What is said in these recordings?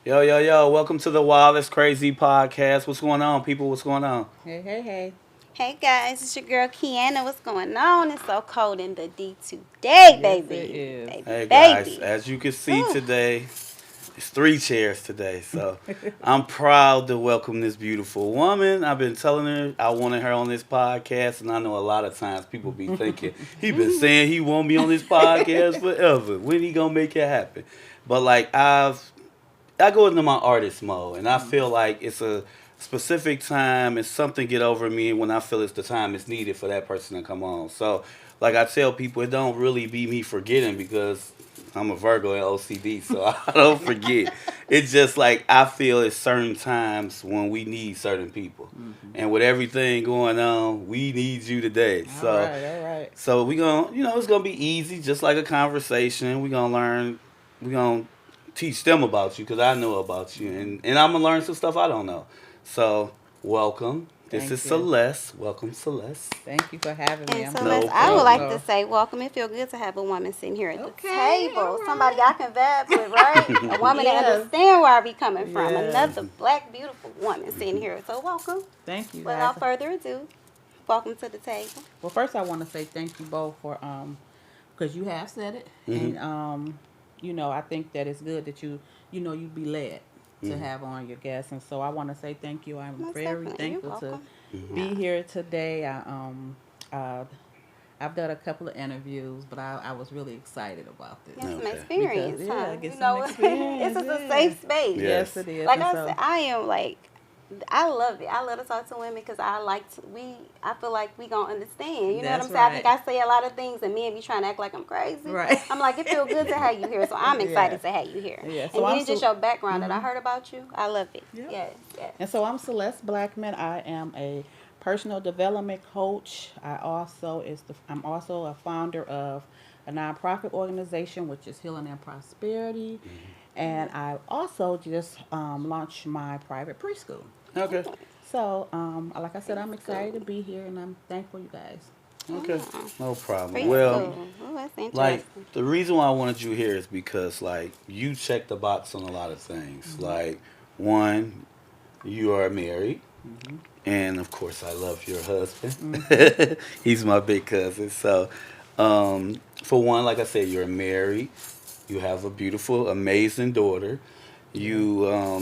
Yo, yo, yo, welcome to the Wildest Crazy Podcast. What's going on, people? What's going on? Hey, hey, hey. Hey guys, it's your girl Keanna. What's going on? It's so cold in the D today, Yes, it baby. is. Baby, Hey, guys, baby. as you can see Whew. today, it's three chairs today. So I'm proud to welcome this beautiful woman. I've been telling her I wanted her on this podcast, and I know a lot of times people be thinking, he been saying he want me on this podcast forever. When he gonna make it happen? But like I go into my artist mode, and I feel like it's a specific time and something get over me when I feel it's the time it's needed for that person to come on. So, like I tell people, it don't really be me forgetting because I'm a Virgo and OCD, so I don't forget. It's just like I feel it's certain times when we need certain people, and with everything going on, we need you today. All right, all right. So we gonna, it's gonna be easy, just like a conversation. We gonna learn. We gonna teach them about you because I know about you, and I'm gonna learn some stuff I don't know. So welcome. This is Thank you. Celeste. Welcome, Celeste. Thank you for having me. And I'm so No let's, glad I would to problem. like to go. say welcome. It feels good to have a woman sitting here at the Okay, table. all Somebody right. I can vibe with, right? A woman that Yes. understands where I be coming from. Yes. Another black, beautiful woman sitting here. So welcome. Thank you, guys. Without further ado, welcome to the table. Well, first I want to say thank you both for because you have said it, Hmm. and I think that it's good that you be led to Hmm. have on your guests, and so I want to say thank you. I'm Most very definitely. You're thankful to welcome. Hmm. be here today. Uh, I've done a couple of interviews, but I was really excited about this. Get some Okay. experience, Because huh? get You some know, experience. this is a Yeah. safe space. Yes, Yes. it is. Like And I so said, I am like, I love it. I love to talk to women because I feel like we gonna understand. You know what that's I'm saying? I think right. I say a lot of things and men be trying to act like I'm crazy. Right. I'm like, it feel good to have you here, so I'm Yeah. excited to have you here. Yeah. So And I'm then just so your background that I hmm heard about you, I love it. Yep. Yes, yes. And so I'm Celeste Blackman. I am a personal development coach. I'm also a founder of a nonprofit organization which is Healing and Prosperity, and I also just launched my private preschool. Okay. So, like I said, I'm excited to Preschool. be here, and I'm thankful you guys. Okay. Oh, No problem. Well, preschool. Oh, that's like interesting. the reason why I wanted you here is because like you check the box on a lot of things. Hmm Like one, you are married. hmm And of course, I love your hmm husband. He's my big cousin. So, for one, like I said, you're married. You have a beautiful, amazing daughter. Yeah.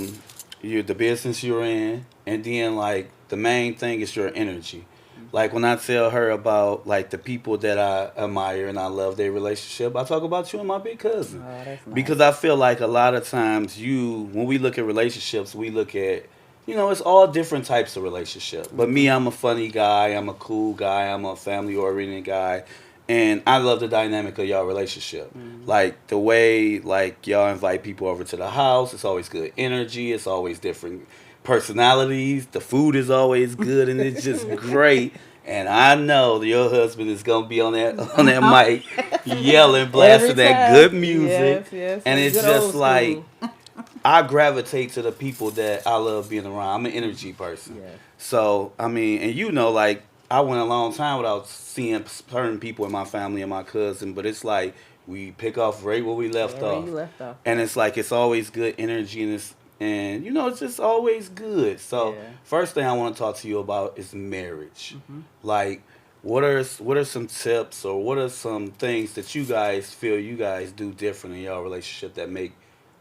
You're the business you're in, and then like the main thing is your energy. Like when I tell her about like the people that I admire and I love their relationship, I talk about you and my big cousin Oh, that's because nice. I feel like a lot of times when we look at relationships, we look at it's all different types of relationship. But me, hmm I'm a funny guy. I'm a cool guy. I'm a family oriented guy. And I love the dynamic of y'all relationship. hmm Like the way like y'all invite people over to the house. It's always good energy. It's always different personalities. The food is always good and it's just great. And I know that your husband is gonna be on that on that mic yelling, Every blasting that time. good music. Yes, yes. And Some it's good just old like school. I gravitate to the people that I love being around. I'm an energy person. Yes. So, I mean, and like, I went a long time without seeing certain people in my family and my cousin, but it's like we pick off right where we left Wherever you off. left off, And right? it's like it's always good energy and it's just always good. So, Yeah. first thing I want to talk to you about is marriage. hmm Like what are some tips or what are some things that you guys feel you guys do different in your relationship that make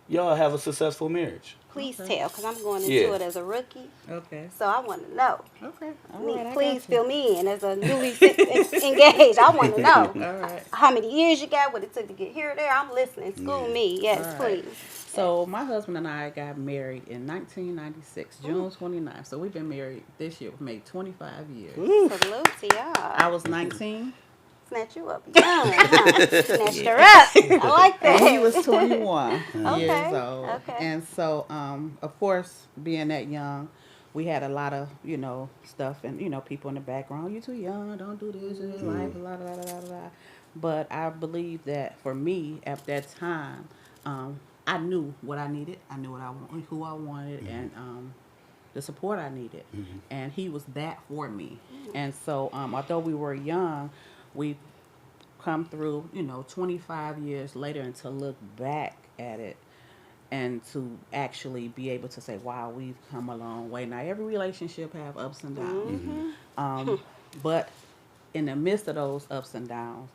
y'all have a successful marriage? Please Okay. tell, because I'm going Yeah. into it as a rookie. Okay. So I want to know. Okay. All right. I Please got you. fill me in as a newly engaged. I want to know All right. how many years you got, what it took to get here or there. I'm listening. School Yeah. me. All Yes, right. please. Yes. So my husband and I got married in 1996, Ooh, June 29th. So we've been married this year. We've made 25 years. Oof. salute to I y'all. was 19 Snatch you up young, huh? Snatched her Yeah. up. I like And he was that. 21 years Okay, old. okay. And so, of course, being that young, we had a lot of, stuff and, people in the background. You're too young. Don't do this in your life. Mm. Blah, blah, blah, blah, blah. But I believe that for me at that time, I knew what I needed. I knew what I wanted, who I wanted, Mhm. and the support I needed. Mhm. And he was that for me. And so, although we were young, we come through, 25 years later, and to look back at it and to actually be able to say, wow, we've come a long way. Now, every relationship have ups and downs. But in the midst of those ups and downs,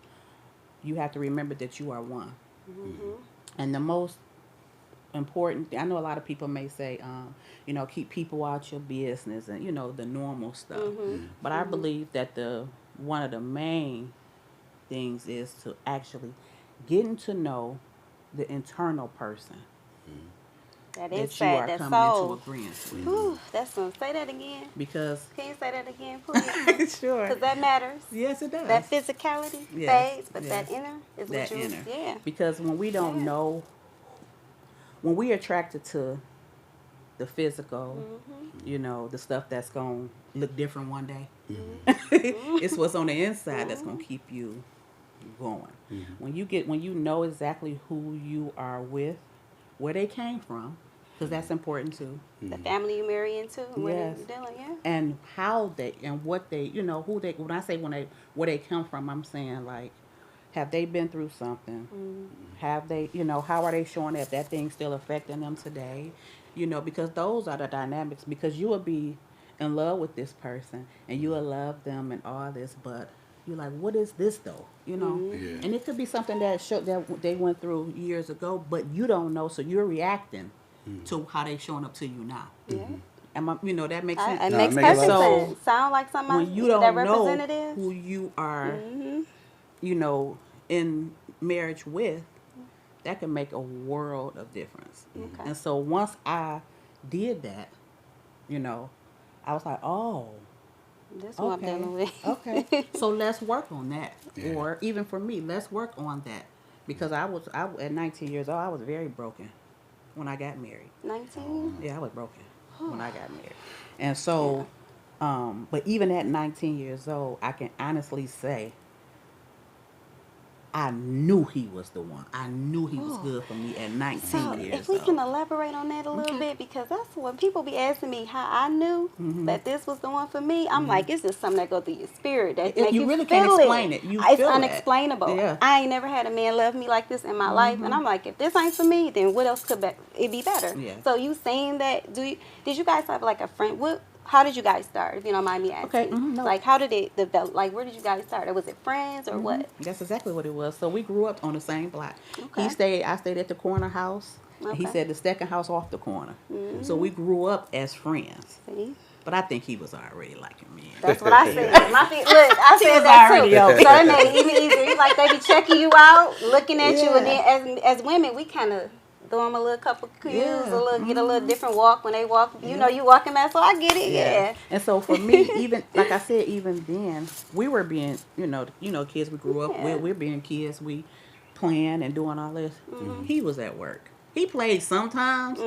you have to remember that you are one. And the most important, I know a lot of people may say, keep people out your business and, the normal stuff. But I believe that one of the main things is to actually getting to know the internal person That that you insight, are that coming into soul. agreement with. Whew, that's one. Say that again. Because Can you say that again, please? sure. Because that matters. Yes, it does. That physicality Yes, fades, but yes. that inner is That what you. inner. Yeah. Because when we don't know, when we're attracted to the physical, the stuff that's going to look different one day, it's what's on the inside that's going to keep you going. When you know exactly who you are with, where they came from, because that's important too. The family you marry into, and what Yes. they're doing, yeah. And how they and what they, who they. When I say where they come from, I'm saying like, have they been through something? Have they, how are they showing that thing's still affecting them today? Because those are the dynamics. Because you will be in love with this person and you will love them and all this, but you're like, what is this though? Yeah. And it could be something that they went through years ago, but you don't know, so you're reacting to how they showing up to you now. Yeah. That makes sense. It No, makes it makes a perfect lot of sense. Sound like somebody When you that don't know representative. who you are, in marriage with, that can make a world of difference. Okay. And so once I did that, I was like, oh, That's what I'm dealing with. okay. So let's work on that. Yeah. Or even for me, let's work on that. Because I at 19 years old, I was very broken when I got married. 19. Yeah, I was broken when I got married. And so, but even at 19 years old, I can honestly say I knew he was the one. I knew he was good for me at 19 So years if we old. can elaborate on that a little bit, because that's when people be asking me how I knew that this was the one for me. I'm like, it's just something that go through your spirit that make You you really feel can't explain it. You It's feel that. unexplainable. Yeah. I ain't never had a man love me like this in my life, and I'm like, if this ain't for me, then what else could it be better? Yeah. So you saying that? Did you guys have like a friend? How did you guys start? If you don't mind me asking. Okay, no. Like, how did it develop? Like, where did you guys start? Was it friends or what? That's exactly what it was. So we grew up on the same block. Okay. I stayed at the corner house. And he Okay. said the second house off the corner. So we grew up as friends. See? But I think he was already liking me. That's what I said. I said that already too. over. So that made it even easier. Like they be checking you out, looking at you, and then as women, we kind of throw them a little couple cues, Yeah. get a little different walk when they walk. You know, you walking that, so I get it. Yeah. And so for me, even like I said, even then we were being, kids we grew up with. We're being kids. We playing and doing all this. He was at work. He played sometimes,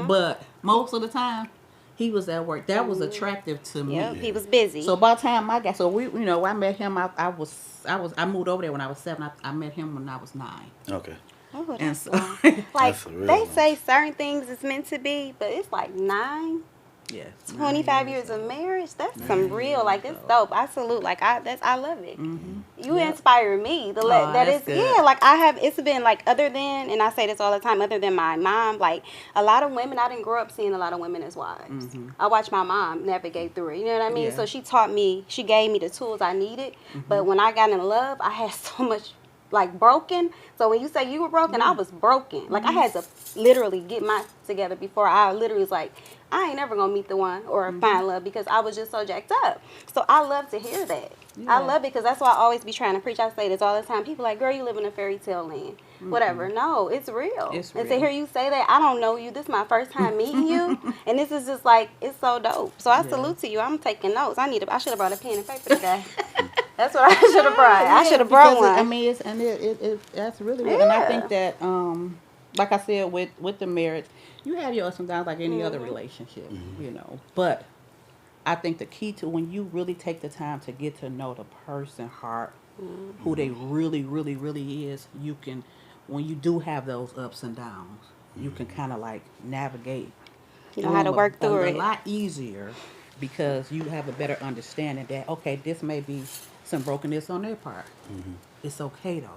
but most of the time he was at work. That was attractive to me. Yep, he was busy. So by the time I got, I met him. I moved over there when I was 7. I met him when I was 9. Okay. Oh, And that's so, like That's real they nice. say certain things is meant to be, but it's like yes, 25 years of marriage. That's some real, like, that's dope. I salute, like, I love it. You inspire me to let that is that's good. yeah, like it's been like, other than, and I say this all the time, other than my mom, like a lot of women, I didn't grow up seeing a lot of women as wives. I watched my mom navigate through it, you know what I mean? Yeah. So she gave me the tools I needed, but when I got in love, I had so much like broken. So when you say you were broken, I was broken. Like I had to literally get my together before I literally was like, I ain't never gonna meet the one or find love, because I was just so jacked up. So I love to hear that. I love it, because that's why I always be trying to preach. I say this all the time. People like, girl, you live in a fairy tale land. Whatever. No, it's real. It's And to real. hear you say that, I don't know you. This is my first time meeting you. And this is just like, it's so dope. So I salute to you. I'm taking notes. I should have brought a pen and paper today. That's what I should have brought. I should have brought one. That's really real. And I think that, like I said, with the marriage, you have your ups and downs like any other relationship, But I think the key to when you really take the time to get to know the person heart, who they really, really, really is, you can, when you do have those ups and downs, you can kind of like navigate. You know how to work through it. A lot easier, because you have a better understanding that, okay, this may be some brokenness on their part. It's okay though.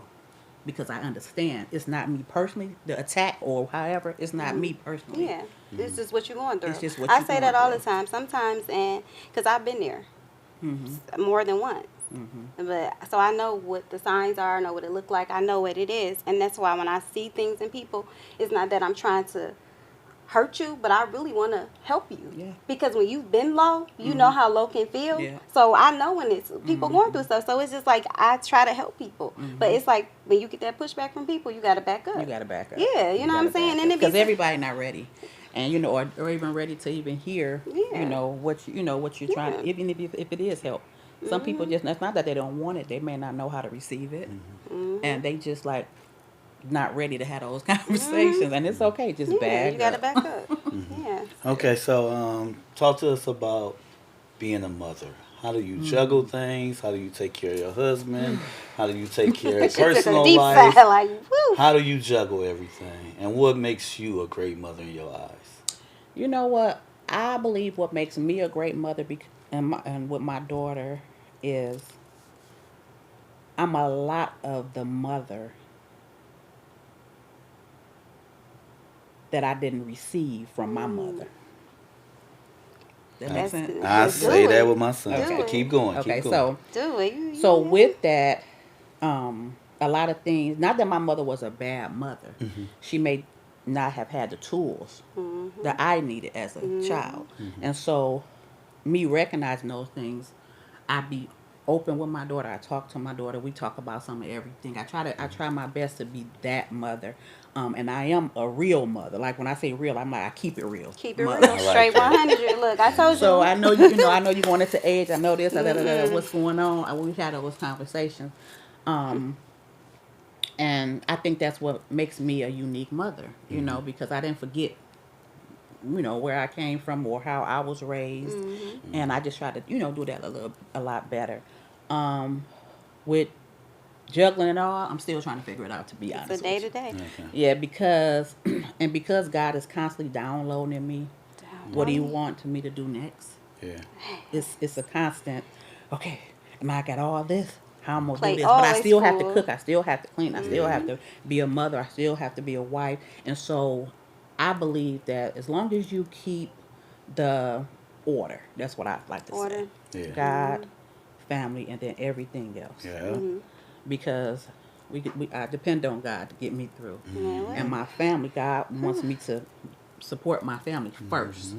because I understand it's not me personally, the attack or however, it's not me personally. Yeah, this is what you're going through. It's just what I you're say going that all the through. time. Sometimes, and because I've been there more than once. But so I know what the signs are. I know what it look like. I know what it is, and that's why when I see things in people, it's not that I'm trying to hurt you, but I really want to help you. Yeah. Because when you've been low, you know how low can feel. Yeah. So I know when it's people going through stuff. So it's just like I try to help people, but it's like when you get that pushback from people, you got to back up. You got to back up. Yeah, you know what I'm saying? And it be because everybody not ready, and or even ready to even hear, Yeah. what you're trying, even if it is help. Some people just, it's not that they don't want it, they may not know how to receive it, and they just like not ready to have those conversations, and it's okay, just yeah, bag you got to up. back up. Yeah. Okay, so talk to us about being a mother. How do you juggle things? How do you take care of your husband? How do you take care of She took a personal deep life? sigh, like, woo. How do you juggle everything? And what makes you a great mother in your eyes? You know what? I believe what makes me a great mother, and with my daughter, is I'm a lot of the mother that I didn't receive from my mother. That makes That's sense? good. I Do say it. that with my son. Do it. Keep going. Okay, Keep going. Do it. so with that, a lot of things. Not that my mother was a bad mother. She may not have had the tools that I needed as a child, and so me recognizing those things, I be open with my daughter. I talk to my daughter. We talk about some of everything. I try my best to be that mother, and I am a real mother. Like when I say real, I'm like I keep it real. Keep it mother. real, like straight that. 100. Look, I told you. So I know I know you're going into age. I know this. What's going on? We've had those conversations, and I think that's what makes me a unique mother. Because I didn't forget, where I came from or how I was raised, and I just try to, do that a lot better. With juggling and all, I'm still trying to figure it out. To be honest, It's a day with to you. day. Okay. Yeah, because because God is constantly downloading in me what He wants me to do next. Yeah. It's a constant. Okay, and I got all this. How I'm gonna Plate do this? But I always still have to full. cook. I still have to clean. I still have to be a mother. I still have to be a wife. And so, I believe that as long as you keep the order, that's what I like to Order. say. Yeah. God, family, and then everything else. Yeah. Because I depend on God to get me through. Yeah, And my family, God wants me to support my family first.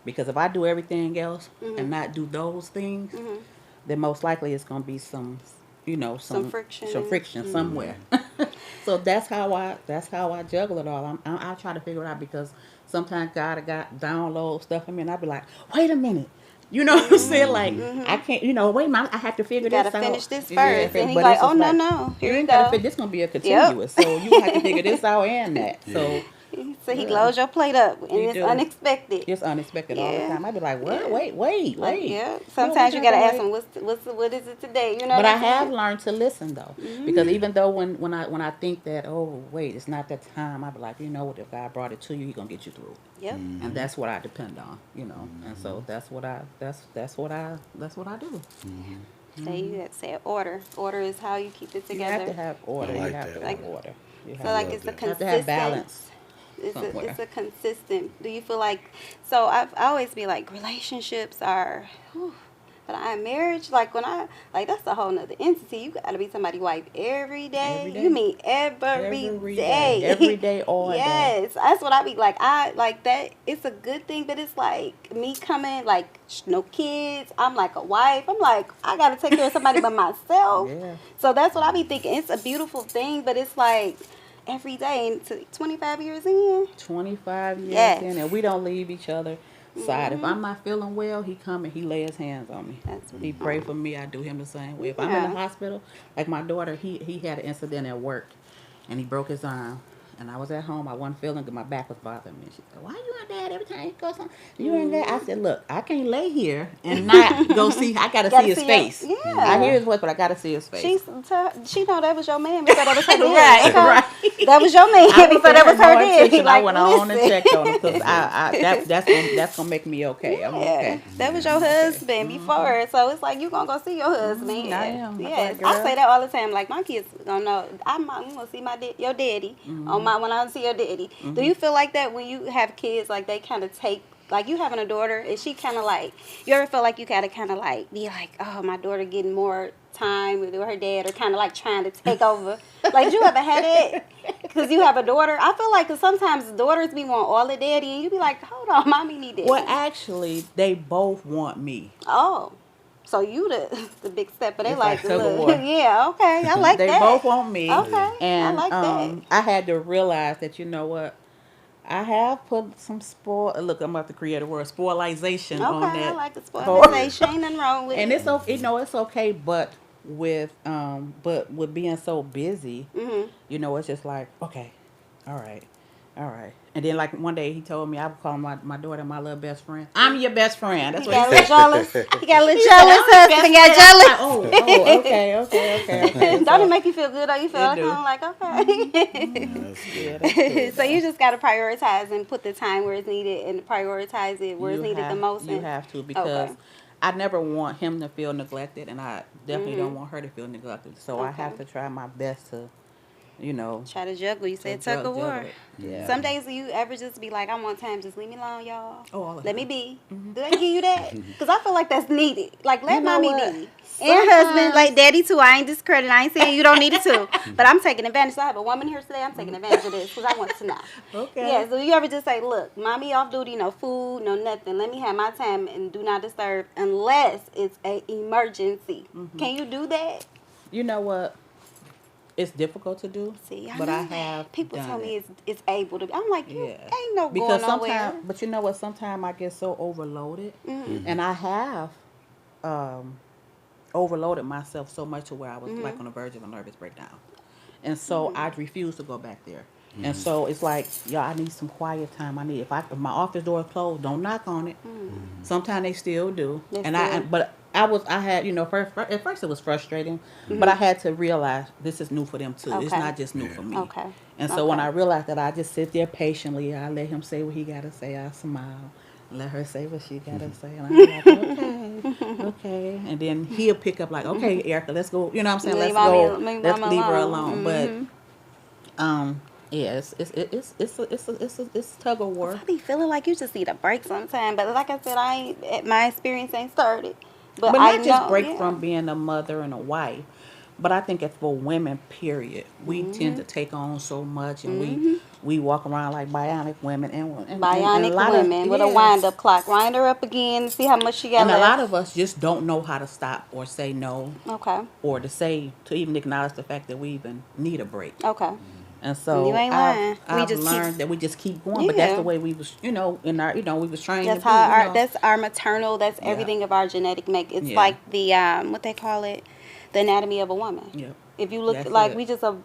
Because if I do everything else and not do those things, then most likely it's going to be some friction. some friction somewhere. So that's how I juggle it all. I try to figure it out because sometimes God got download stuff in me, and I be like, wait a minute. You know what I'm saying? Like, I can't, wait a minute, I have to figure You this gotta out. finish this Yeah, first. And he's but like, it's just oh, no. Here you ain't gotta go. this going to be a continuous. So you have to figure this out and that. So So he loads your plate up, and He it's do. unexpected. it's unexpected all the Yeah. time. I'd be like, what? Yeah. Wait. Yeah. Sometimes you gotta ask him, what is it today? You know. But what I I'm saying? have learned to listen though, because even though when I think that wait, it's not that time, I be like, what, if God brought it to you, He gonna get you through, Yep. and that's what I depend on, and so that's what I do. So you have to say order. Order is how you keep it You together. have to have order. I like You have that. to have order. You So have, like love it's a that. you have consistent. to have balance. It's somewhere. a consistent. Do you feel like? So I always be like relationships are. Whew, but marriage, like when that's a whole nother entity. You gotta be somebody's wife every day. Every day. You mean every day. Every day, all day. Yes, that's what I be like. I like that. It's a good thing, but it's like me coming like no kids. I'm like a wife. I'm like I gotta take care of somebody but myself. Yeah. So that's what I be thinking. It's a beautiful thing, but it's like every day. And 25 years in. 25 years Yes. in, and we don't leave each other side. If I'm not feeling well, he come and he lay his hands on me. That's what He pray for me. I do him the same way. If I'm in Yeah. the hospital, like my daughter, he had an incident at work, and he broke his arm, and I was at home. I wasn't feeling good. My back was bothering me. She said, "Why you and Dad every time you go somewhere? You and Dad?" I said, "Look, I can't lay here and not go see. I gotta see his face. I hear his voice, but I gotta see his face." She know that was your man before that was her daddy. Right, Okay? right. That was your man before that was her daddy. I went on and checked on him because that's gonna make me okay. I'm okay. That was your husband before, so it's like you gonna go see your husband. I am. Yes, I say that all the time. Like my kids gonna know. I'm gonna see your daddy on when I see your daddy. Do you feel like that when you have kids? Like they kind of take. Like you having a daughter, is she kind of like, you ever feel like you gotta kind of like be like, oh, my daughter getting more time with her dad, or kind of like trying to take over? Like, you ever had it? Because you have a daughter. I feel like, because sometimes daughters be want all the daddy, and you be like, hold on, mommy need daddy. Well, actually, they both want me. Oh, so you the big step, but they It's like like tug of look, war. yeah, okay, I like They that. both want me. Okay, And I like that. I had to realize that, you know what, I have put some look, I'm about to create a word, spoilization on Okay, that. I like the spoilization. Ain't nothing wrong with And it. it's okay, it's okay, but with being so busy, it's just like, okay, all right. And then like one day he told me, I would call my daughter my little best friend. I'm your best friend. That's He what got a he little said. jealous. He got a little He jealous. said, "I'm your Husband best got friend." jealous. Oh, okay. Don't it So, make you feel good? Or you feel It do. like okay? That's yeah, good. that's good, So though. you just gotta prioritize and put the time where it's needed, and prioritize it where it's needed the most. You have to, because Okay. I never want him to feel neglected, and I definitely don't want her to feel neglected. So I have Okay. to try my best to, Try to juggle. You said tug of juggle war. it. Yeah. Some days do you ever just be like, I want time, just leave me alone, y'all. Oh, all the Let me time. be. Do they give you that? Because I feel like that's needed. Like, let You know mommy what? be. And husband, like daddy too. I ain't discrediting. I ain't saying you don't need it too. But I'm taking advantage. So I have a woman here today. I'm taking advantage of this because I want to know. Okay. Yeah, so you ever just say, look, mommy off duty, no food, no nothing. Let me have my time and do not disturb unless it's a emergency. Can you do that? You know what? It's difficult to do. See, but I know that. have People done tell me it. it's able to be. I'm like, you Yeah. ain't no Because going nowhere. sometimes, but you know what? Sometimes I get so overloaded, and I have overloaded myself so much to where I was like on the verge of a nervous breakdown, and so I refuse to go back there. And so it's like, y'all, I need some quiet time. If my office door is closed, don't knock on it. Sometimes they still do, They and still- I had, at first it was frustrating, but I had to realize this is new for them too. It's Okay. not just new for me. Okay. And so when Okay. I realized that, I just sit there patiently. I let him say what he got to say. I smile. Let her say what she got to say. And I'm like, okay. And then he'll pick up like, okay, Erica, let's go. You know what I'm saying? Leave Let's go. mommy- Let's mama leave her alone. alone. But yeah, it's tug of war. I be feeling like you just need a break sometime. But like I said, my experience ain't started. But But I not just know, break yeah. from being a mother and a wife, but I think it's for women, period. We tend to take on so much, and we walk around like bionic women, and Bionic a lot women with a wind-up clock. Wind her up again, see how much she got And a left. lot of us just don't know how to stop or say no, Okay. or to even acknowledge the fact that we even need a break. Okay. And so You ain't lying. I've We just learned that we just keep going, but that's Yeah. the way we was, in our, we was trained That's to how be. that's our maternal. That's Yeah. everything of our genetic make. It's Yeah. like the what they call it, the anatomy of a woman. Yeah. If you look That's like it. we just a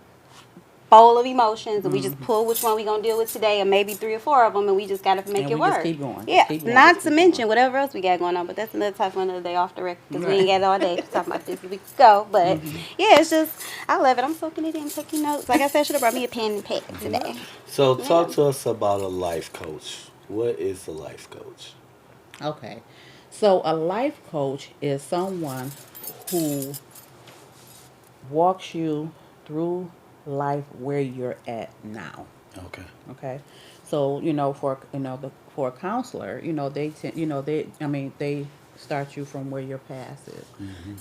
bowl of emotions, and we just pull which one we gonna deal with today, and maybe 3 or 4 of them, and we just gotta make And it we work. just keep going. Yeah. Keep going, Not just to keep mention going. whatever else we got going on, but that's another topic for another day off the record because we Right. ain't got all day to talk about this. We could go, but yeah, it's just I love it. I'm soaking it in, taking notes. Like I said, I should have brought me a pen and pad today. So talk to us about a life coach. What is a life coach? Okay. So a life coach is someone who walks you through life where you're at now. Okay. Okay. So, for a counselor, they start you from where your past is.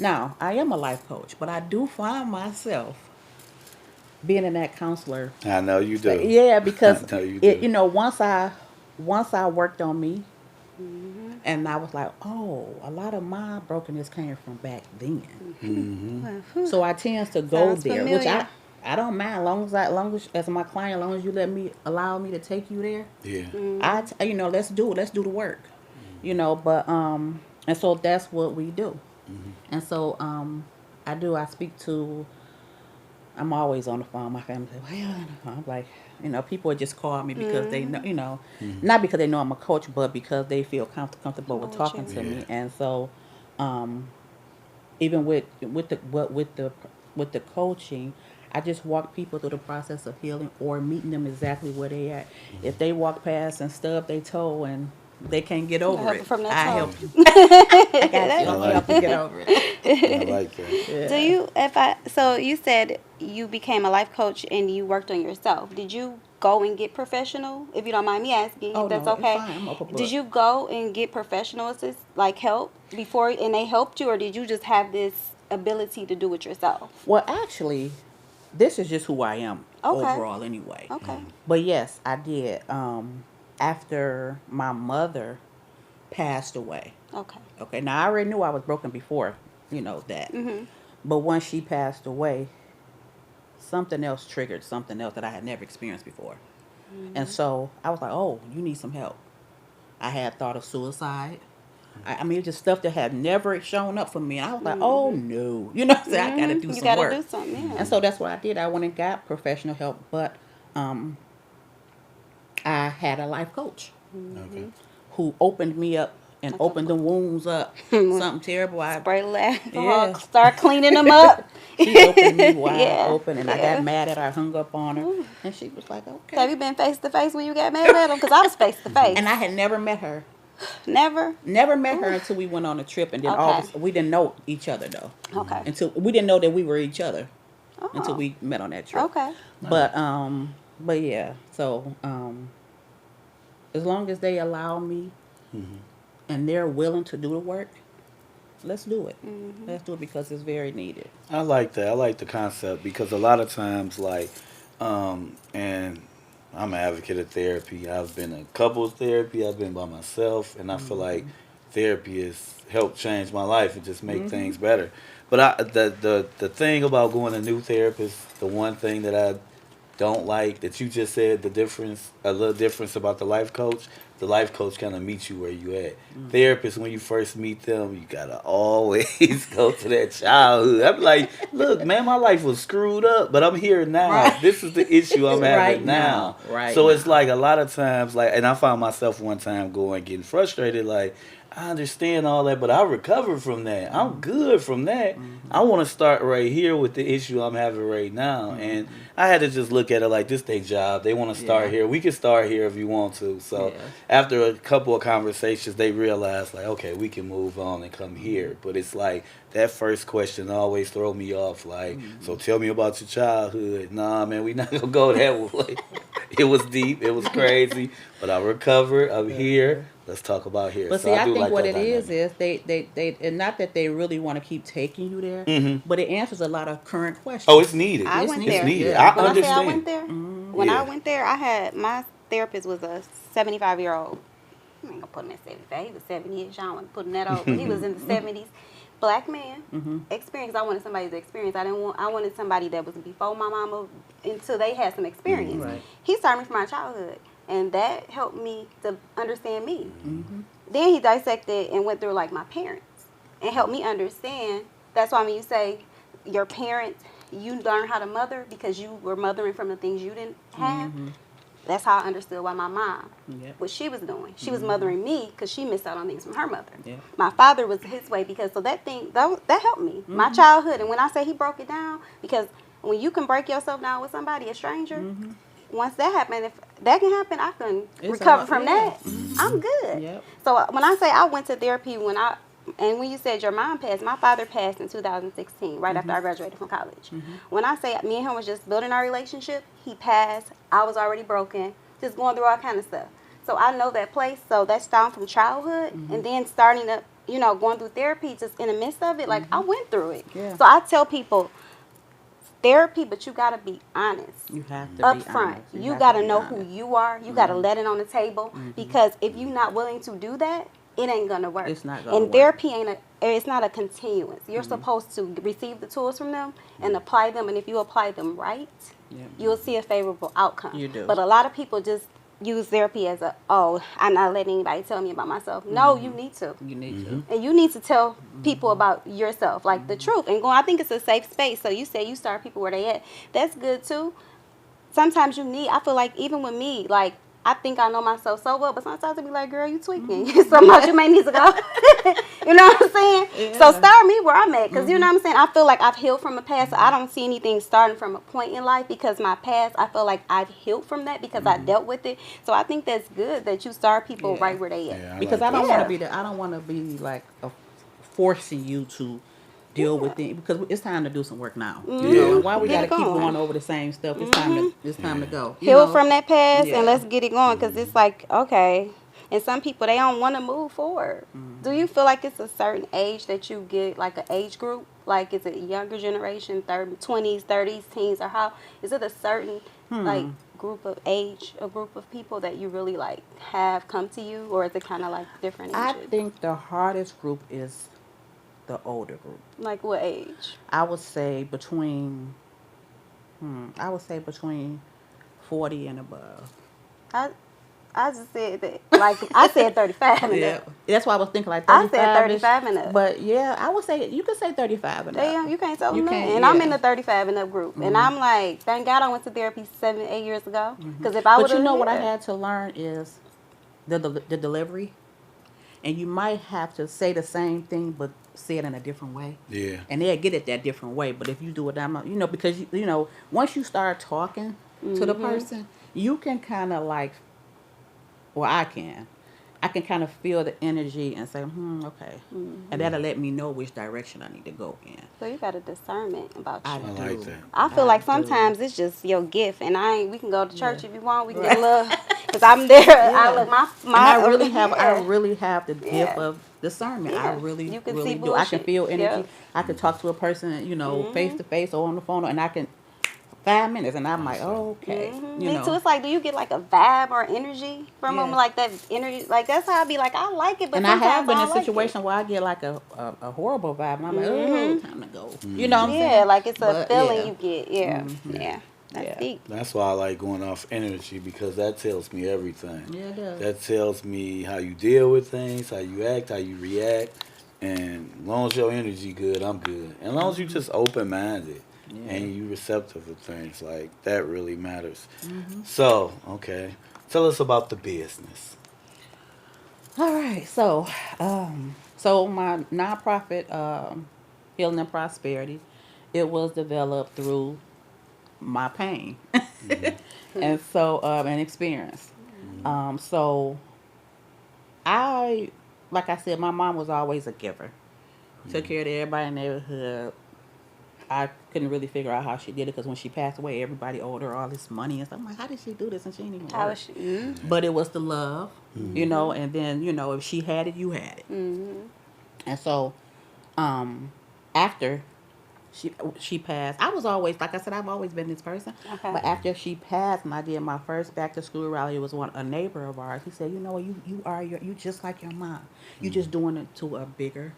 Now, I am a life coach, but I do find myself being in that counselor. I know you do. Yeah, because I know you do. once I worked on me, and I was like, oh, a lot of my brokenness came from back then. So I tend to go Sounds there, which familiar. I don't mind, long as my client, long as you allow me to take you there. Yeah. Let's do it. Let's do the work. But and so that's what we do. And so I speak to I'm always on the phone. My family say, well, I'm like, people would just call me because they know, not because they know I'm a coach, but because they feel comfortable with talking to me. And so, even with the coaching, I just walk people through the process of healing or meeting them exactly where they at. If they walk past and stub their toe and they can't get over it, from that I toe. help you. I got you. I'm like help you get over it. I like that. Yeah. Do you, so you said you became a life coach and you worked on yourself. Did you go and get professional, if you don't mind me asking, Oh, if that's no, okay? it's fine. I'm open book. Did you go and get professional assist, like help before, and they helped you, or did you just have this ability to do it yourself? Well, actually, this is just who I am Okay. overall anyway. Okay. But yes, I did. After my mother passed away. Okay. Okay, now I already knew I was broken before, that. Mm-hmm. But once she passed away, something else triggered something else that I had never experienced before. And so I was like, oh, you need some help. I had thought of suicide. I mean, just stuff that had never shown up for me. And I was like, oh, no. I got to do some work. You got to do something, yeah. And so that's what I did. I went and got professional help. But I had a life coach who opened me up and opened the wounds up. Something terrible. Spray left. Yeah. Start cleaning them up. She opened me wide open, and I Yeah. got mad at her. I hung up on her. And she was like, okay. Have you been face to face when you got mad at them? Because I was face to face. And I had never met her. Never? Never met her until we went on a trip. And then we didn't know each other, though. Okay. Until we didn't know that we were each other until we met on that trip. Okay. But yeah. So as long as they allow me and they're willing to do the work, let's do it. Let's do it because it's very needed. I like that. I like the concept because a lot of times, and I'm an advocate of therapy. I've been in couples therapy. I've been by myself, and I feel like therapy has helped change my life and just make things better. But the thing about going to new therapists, the one thing that I don't like that you just said, a little difference about the life coach. The life coach kind of meets you where you at. Therapists, when you first meet them, you gotta always go to that childhood. I'm like, look, man, my life was screwed up, but I'm here now. Right. This is the issue I'm having Right now. Right So now. it's like a lot of times, and I found myself one time getting frustrated, like, I understand all that, but I recovered from that. I'm good from that. I want to start right here with the issue I'm having right now. And I had to just look at it like this their job. They want to start here. We can start here if you want to. So after a couple of conversations, they realized like, okay, we can move on and come here. But it's like that first question always throw me off. Like, so tell me about your childhood. Nah, man, we not going to go that way. It was deep. It was crazy. But I recovered. I'm here. Let's talk about here. But So see, I do think like what that it is dynamic. they and not that they really want to keep taking you there, but it answers a lot of current questions. Oh, it's needed. I It's went it's there. needed. Yeah. I When understand. I say I went there, when Yeah. I went there, I had, my therapist was a 75-year-old. I ain't gonna put him at 75. He was 70-ish. I don't want to put him that old. But he was in the 70s. Black man, experience. I wanted somebody to experience. I wanted somebody that was before my mama until they had some experience. Right. He started me from my childhood, and that helped me to understand me. Then he dissected and went through like my parents and helped me understand. That's why when you say your parents, you learn how to mother because you were mothering from the things you didn't have. That's how I understood why my mom, what she was doing. She was mothering me because she missed out on things from her mother. My father was his way because, so that thing, that helped me. My childhood, and when I say he broke it down, because when you can break yourself down with somebody, a stranger, once that happened, if that can happen, I can recover from that. I'm good. Yep. So when I say I went to therapy and when you said your mom passed, my father passed in 2016, right after I graduated from college. When I say me and him was just building our relationship, he passed. I was already broken, just going through all kind of stuff. So I know that place. So that's down from childhood, and then starting up, going through therapy, just in the midst of it, like I went through it. Yeah. So I tell people, therapy, but you gotta be honest. You have to Up be front. honest. You have gotta to be know honest. who you are. You gotta let it on the table, because if you're not willing to do that, it ain't gonna work. It's not gonna and work. therapy it's not a continuance. You're supposed to receive the tools from them and apply them, and if you apply them right, you'll see a favorable outcome. You do. But a lot of people just use therapy as I'm not letting anybody tell me about myself. No, you need to. You need to. And you need to tell people about yourself, like the truth. And I think it's a safe space. So you say you start people where they at. That's good too. Sometimes I feel like even with me, like I think I know myself so well, but sometimes I be like, girl, you tweaking. Sometimes you may need to go. You know what I'm saying? Yeah. So start me where I'm at, because you know what I'm saying? I feel like I've healed from the past. So I don't see anything starting from a point in life, because my past, I feel like I've healed from that because I dealt with it. So I think that's good that you start people right where they at. Yeah, Because like I don't that. want to be I don't want to be like forcing you to deal with it, because it's time to do some work now. You know, and why we Get got to it keep going. going over the same stuff? It's time to go. You Heal know? from that past Yeah. and let's get it going, because it's like, okay. And some people, they don't want to move forward. Do you feel like it's a certain age that you get, like an age group? Like, is it younger generation, 20s, 30s, teens, or how? Is it a certain, like, group of age, a group of people that you really, like, have come to you? Or is it kind of, like, different I ages? think the hardest group is the older group. Like, what age? I would say between 40 and above. I just said that. Like, I said 35 and Yeah, up. that's why I was thinking like I 35. said 35 and up. But yeah, I would say you could say 35 and up. Damn, you can't tell You them that. can't, And I'm yeah. in the 35 and up group. And I'm like, thank God I went to therapy 7-8 years ago. Because if I would But have... you know what I had to learn is the delivery. And you might have to say the same thing, but say it in a different way. Yeah. And they'll get it that different way. But if you do it, because, once you start talking to the person, you can kind of like, well, I can kind of feel the energy and say, okay. And that'll let me know which direction I need to go in. So you got a discernment about you. I I do. like that. I feel like do. sometimes it's just your gift. And we can go to church if you want. We can get love. Because I'm there. I look, my And I really have the Yeah. gift of discernment. I Yeah. really, You can really see do. I can bullshit. feel energy. Yeah. I can talk to a person, face to face or on the phone, and I can 5 minutes, and I'm like, okay, Me too. It's like, do you get like a vibe or energy from them? Yeah. Like that energy? Like, that's how I be like, I like it, but and I have sometimes been in I a don't like situation where I get like a horrible vibe, and I'm like, oh, time to go. You know what I'm it. Yeah, saying? like it's a But, feeling yeah. you get. Yeah. Yeah. That's Yeah. deep. That's why I like going off energy, because that tells me everything. Yeah, it does. That tells me how you deal with things, how you act, how you react. And as long as your energy good, I'm good. And as long as you just open minded and you receptive of things, like that really matters. So, okay. Tell us about the business. All right, so my nonprofit, Healing and Prosperity, it was developed through my pain and so and experience. So like I said, my mom was always a giver. Took care of everybody in the neighborhood. I couldn't really figure out how she did it, because when she passed away, everybody owed her all this money and stuff. I'm like, how did she do this? And she didn't even How work. is she? But it was the love, and then, if she had it, you had it. And so, after she passed, I was always, like I said, I've always been this person. Okay. But after she passed, and I did my first back to school rally, it was a neighbor of ours. He said, you just like your mom. You just doing it to a bigger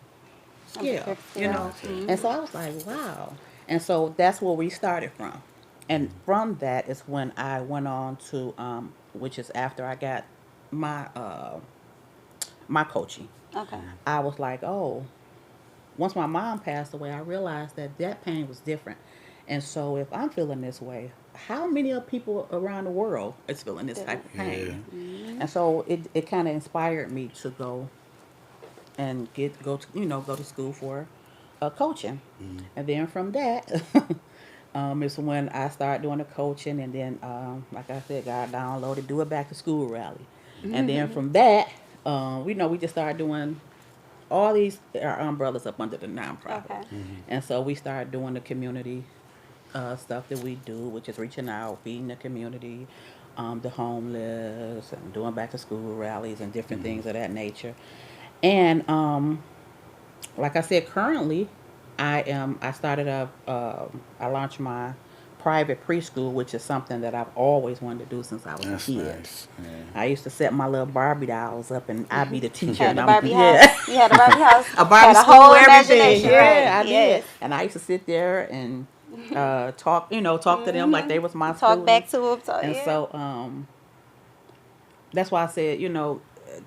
scale, And so I was like, wow. And so that's where we started from. And from that is when I went on to, which is after I got my my coaching. Okay. I was like, oh, once my mom passed away, I realized that pain was different. And so if I'm feeling this way, how many of people around the world is feeling this type of pain? Yeah. And so it kind of inspired me to go and go to school for coaching. And then from that is when I started doing the coaching, and then like I said, got downloaded, do a back to school rally. And then from that, we just started doing all these our umbrellas up under the nonprofit. Okay. And so we started doing the community stuff that we do, which is reaching out, feeding the community, the homeless, and doing back to school rallies and different things of that nature. And like I said, currently I started I launched my private preschool, which is something that I've always wanted to do since I was That's a kid. nice. Yeah. I used to set my little Barbie dolls up, and I'd be the teacher. Had and the I'm- Barbie yeah. house. You had a Barbie house. A Barbie Had a school, whole everything. imagination, Yeah, right? I Yes. did. And I used to sit there and talk to them like they was my Talk students. back to them. And yeah. so that's why I said,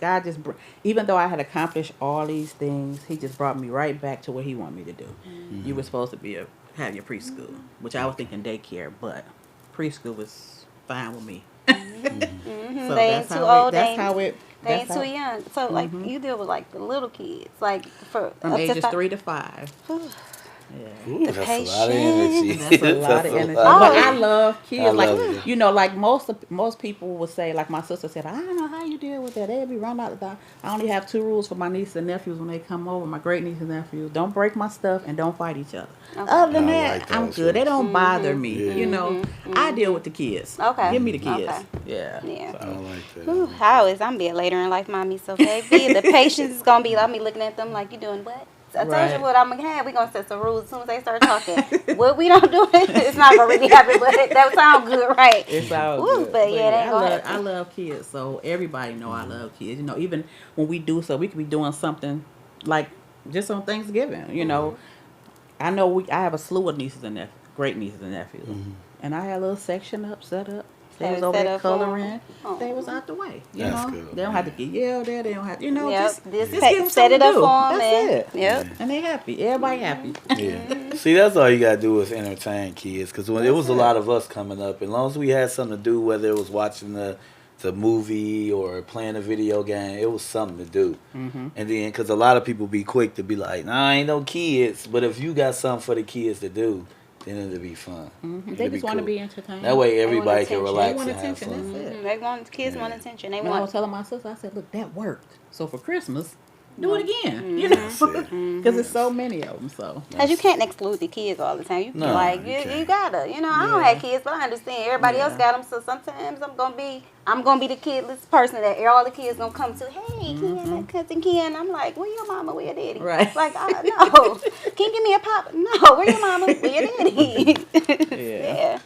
God just, even though I had accomplished all these things, He just brought me right back to what He wanted me to do. Mm-hmm. You were supposed to have your preschool, which I was thinking daycare, but preschool was fine with me. Mm-hmm. So They that's ain't too how old. it. They ain't too young. So like you deal with like the little kids, like for From up to ages 5. 3 to 5. Yeah. Ooh, The that's a lot of energy. That's a lot of energy. But Oh. I love kids. I Like, love it. like most people would say, like my sister said, I don't know how you deal with that. They'll be run out of the I only have 2 rules for my nieces and nephews when they come over, my great nieces and nephews. Don't break my stuff and don't fight each other. Okay. Other than I that, like I'm those good. They rules. don't bother me. Yeah. I deal with the kids. Okay. Give me the kids. Okay. Yeah. Yeah. I like that. Whew, I'm being later in life, mommy. So baby, the patience is gonna be. I'll be looking at them like, you doing what? I told Right. you what I'm gonna have. We gonna set some rules as soon as they start talking. What we don't do, it's not gonna really happen. But that sounds good, right? It's all Woo, good. but yeah, they ain't gonna I happen. love kids, so everybody know I love kids. Even when we do so, we could be doing something like just on Thanksgiving. I know I have a slew of nieces and nephews, great nieces and nephews, and I had a little section set up. They was over there coloring. They was out the way. That's good, They don't have to get yelled at. They don't have, Yep, just just give them set something it up to do. for them. That's it. Yep. And they happy. Everybody happy. Yeah. See, that's all you gotta do is entertain kids. Because when it was a lot of us coming up, as long as we had something to do, whether it was watching the movie or playing a video game, it was something to do. And then, because a lot of people be quick to be like, "Nah, ain't no kids." But if you got something for the kids to do, then it'll be fun. They just want to be entertained. That way, everybody attention. can They relax want and have attention, fun. that's it. They want kids want attention. They And I was want. telling my sister, I said, look, that worked. So for Christmas, do it again. That's it. Because there's so many of them. So Cause you can't exclude the kids all the time. You No, like you you can't. gotta. I don't have kids, but I understand everybody else got them. So sometimes I'm gonna be the kidless person that all the kids gonna come to. Hey, Keanna, cousin Keanna. I'm like, where your mama? Where your daddy? Right. Like, no. Can you give me a pop? No. Where your mama? Where your daddy? Yeah.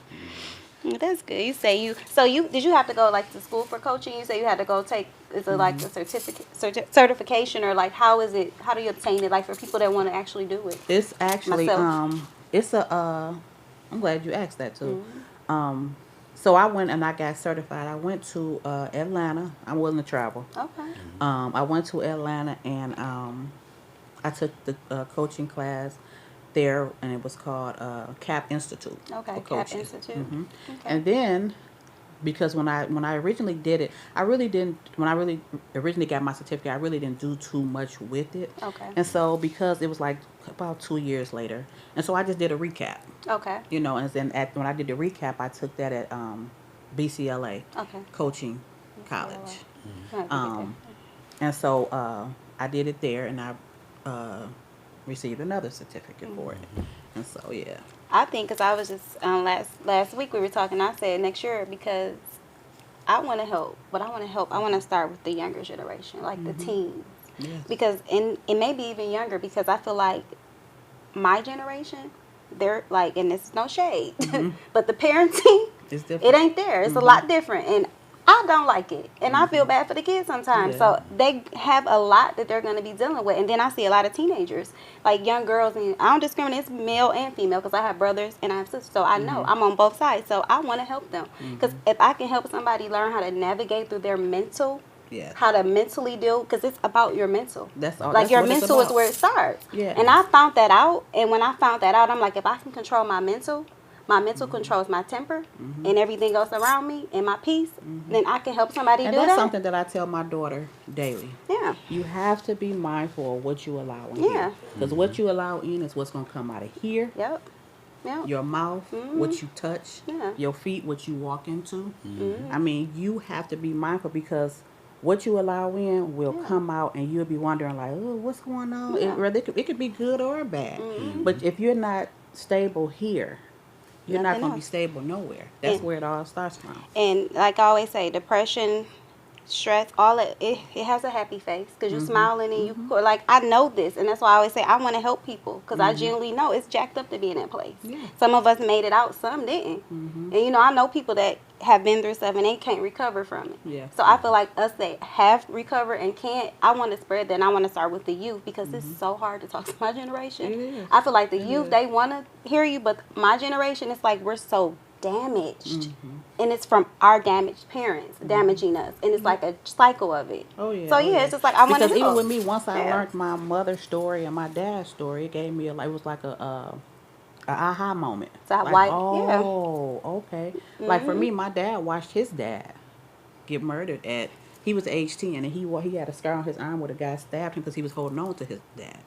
That's good. You say did you have to go like to school for coaching? You say you had to go take is it like a certification or like how is it? How do you obtain it? Like for people that want to actually do it. it's actually, Myself. it's I'm glad you asked that too. So I went and I got certified. I went to Atlanta. I'm willing to travel. Okay. I went to Atlanta and I took the coaching class there, and it was called CAP Institute. Okay. for Cap coaching. Institute. Mhm. Okay. And then, because when I originally did it, I really didn't. When I really originally got my certificate, I really didn't do too much with it. Okay. And so because it was like about 2 years later, and so I just did a recap. Okay. And then when I did the recap, I took that at BCLA Okay. Coaching College. Okay. And so I did it there, and I received another certificate for it. And so, yeah. I think because I was just last week we were talking. I said next year because I want to help, but I want to start with the younger generation, like the teens, Yes. because and maybe even younger because I feel like my generation, they're like, and it's no shade, but the parenting, It's different. it ain't there. It's a lot different, and I don't like it, and I feel bad for the kids sometimes. Yeah. So they have a lot that they're going to be dealing with, and then I see a lot of teenagers, like young girls, and I don't discriminate, it's male and female, because I have brothers and I have sisters, so I know I'm on both sides. So I want to help them, because if I can help somebody learn how to navigate through their mental, Yeah. how to mentally deal, because it's about your mental. That's all. Like that's your what it's mental is about. where it starts. Yeah. And I found that out, and when I found that out, I'm like, if I can control my mental controls my temper and everything else around me and my peace, then I can help somebody And do that's that. something that I tell my daughter daily. Yeah. You have to be mindful of what you allow in Yeah. here. Because what you allow in is what's going to come out of here. Yep. Yep. Your mouth, what you touch. Yeah. Your feet, what you walk into. I mean, you have to be mindful because what you allow in will come out, and you'll be wondering like, oh, what's going on? Yeah. It could be good or bad. But if you're not stable here, you're not Nothing going to be else. stable nowhere. That's Yeah. where it all starts from. And like I always say, depression, stress, all it has a happy face because you're smiling and you like, I know this, and that's why I always say I want to help people because I genuinely know it's jacked up to be in that place. Yeah. Some of us made it out, some didn't, and I know people that have been through stuff and they can't recover from it. Yeah. So I feel like us that have recovered and can't, I want to spread that, and I want to start with the youth because it's so hard to talk to my generation. It is. I feel like the It youth, is. they want to hear you, but my generation, it's like we're so damaged. And it's from our damaged parents damaging us. And it's like a cycle of it. Oh yeah. So yeah, it's just like I want to Because know. even with me, once I Yeah. learned my mother's story and my dad's story, it gave me it was like a aha moment. It's that Like, white, oh, okay. Like for me, my dad watched his dad get murdered at. He was age 10, and he had a scar on his arm where the guy stabbed him because he was holding on to his dad.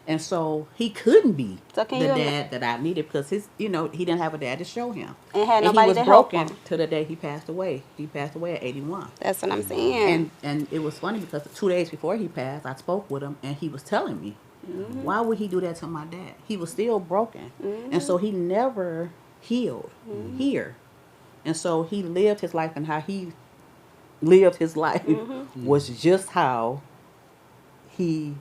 And so he couldn't be So the can you dad that I needed because he didn't have a dad to show him. And had And nobody he was to help broken him. to the day he passed away. He passed away at 81. That's what I'm saying. And it was funny because 2 days before he passed, I spoke with him and he was telling me, why would he do that to my dad? He was still broken. And so he never healed here. And so he lived his life, and how he lived his life was just how he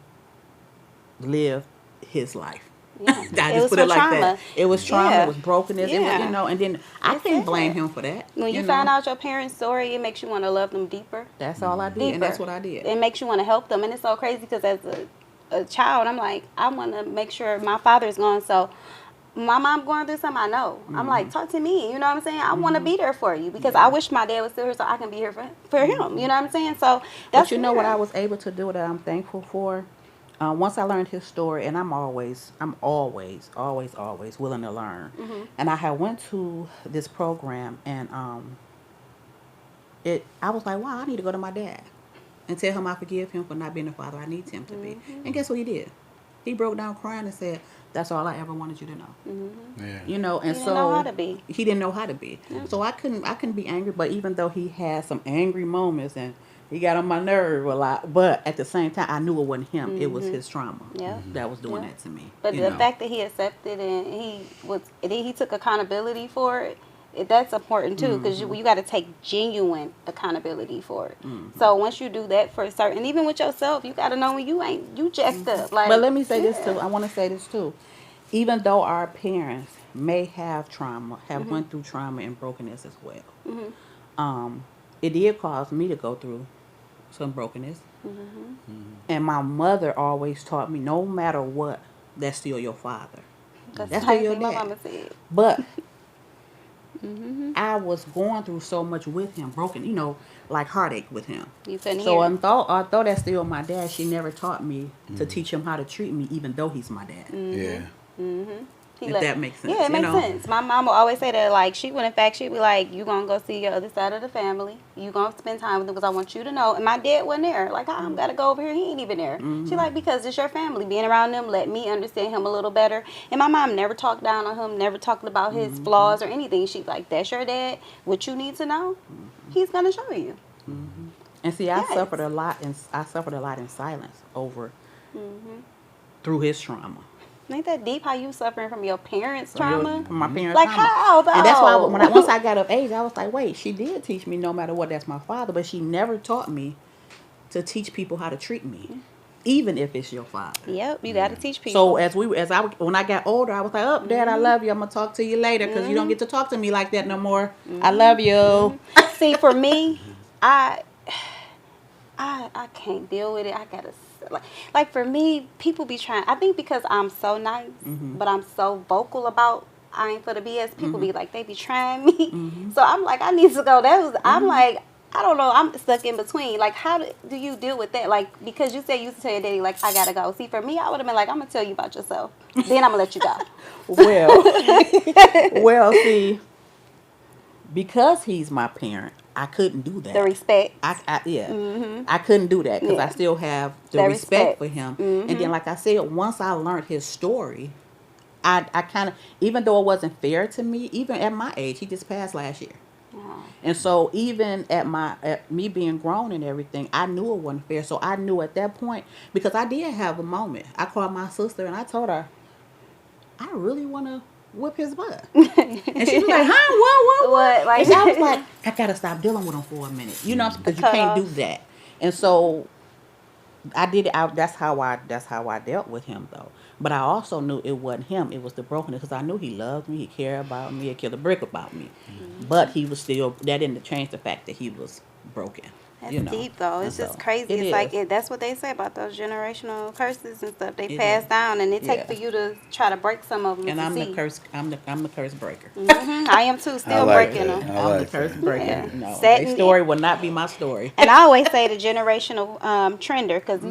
lived his life. Yeah. I It just was put for it like trauma. that. It was trauma. Yeah. It was brokenness. It was, Yeah. and then I That's can't it. blame him for that. When you know. find out your parents' story, it makes you want to love them deeper. That's all I did, Deeper. and that's what I did. It makes you want to help them. And it's so crazy because as a child, I'm like, I want to make sure my father's gone. So my mom going through something, I know. I'm like, talk to me. You know what I'm saying? I want to be there for you because I wish my dad was still here so I can be here for him. You know what I'm saying? So that's But you know what I was able to do that I'm thankful for? Once I learned his story, and I'm always willing to learn. And I had went to this program, and I was like, wow, I need to go to my dad and tell him I forgive him for not being the father I need him to be. And guess what he did? He broke down crying and said, that's all I ever wanted you to know. Yeah. You know, and He so didn't know how to be. he didn't know how to be. So I couldn't be angry, but even though he had some angry moments and he got on my nerve a lot, but at the same time I knew it wasn't him. It was his trauma Yeah. that was doing Yeah. that to me. But you the know. fact that he accepted and he took accountability for it, that's important too, because you got to take genuine accountability for it. So once you do that for certain, even with yourself, you got to know when you jacked up. Like, But let me say this yeah. too. I want to say this too. Even though our parents may have trauma, have went through trauma and brokenness as well, it did cause me to go through some brokenness. And my mother always taught me, no matter what, that's still your father. That's That's the same still your thing my dad. mama said. But I was going through so much with him, broken, like heartache with him. You couldn't So hear. although that's still my dad, she never taught me to teach him how to treat me, even though he's my dad. Yeah. He If let- that makes sense, Yeah, it you makes know. sense. My mom would always say that, like, she'd be like, you going to go see your other side of the family. You going to spend time with them because I want you to know. And my dad wasn't there. Like, I'm got to go over here. He ain't even there. She like, because it's your family. Being around them let me understand him a little better. And my mom never talked down on him, never talked about his flaws or anything. She's like, that's your dad. What you need to know, he's going to show you. And see, I Yes. suffered a lot in silence through his trauma. Ain't that deep how you suffering from your parents' From your- trauma? from my parents' Like, trauma. how, though? And that's why once I got of age, I was like, wait, she did teach me no matter what, that's my father, but she never taught me to teach people how to treat me, even if it's your father. Yep, you got to teach people. So when I got older, I was like, oh, Dad, I love you. I'm gonna talk to you later because you don't get to talk to me like that no more. I love you. See, for me, I can't deal with it. I gotta like for me, people be trying. I think because I'm so nice, but I'm so vocal about I ain't for the BS. People be like they be trying me, so I'm like I need to go. I'm like I don't know. I'm stuck in between. Like how do you deal with that? Like because you said you used to tell your daddy like I gotta go. See, for me, I would have been like I'm gonna tell you about yourself. Then I'm gonna let you go. Well, see, because he's my parent, I couldn't do that. The respect. I couldn't do that because I Yeah. still have the That respect respect. for him. And then, like I said, once I learned his story, I kind of, even though it wasn't fair to me, even at my age, he just passed last year. And so even at me being grown and everything, I knew it wasn't fair. So I knew at that point, because I did have a moment. I called my sister and I told her, I really want to whip his butt. And she was like, huh, what? Like And I was like, I got to stop dealing with him for a minute. Because you can't do that. And so I did it. That's how I dealt with him, though. But I also knew it wasn't him. It was the brokenness because I knew he loved me. He cared about me. He cared a brick about me. But he was still, that didn't change the fact that he was broken. That's deep, though. It's just crazy. It's like that's what they say about those generational curses and stuff. They pass down, and it takes for you to try to break some of them. And to I'm see. the curse. I'm the curse breaker. I am too. Still breaking them. I'm the curse breaker. Yeah. No, their story will not be my story. And I always say the generational trender, because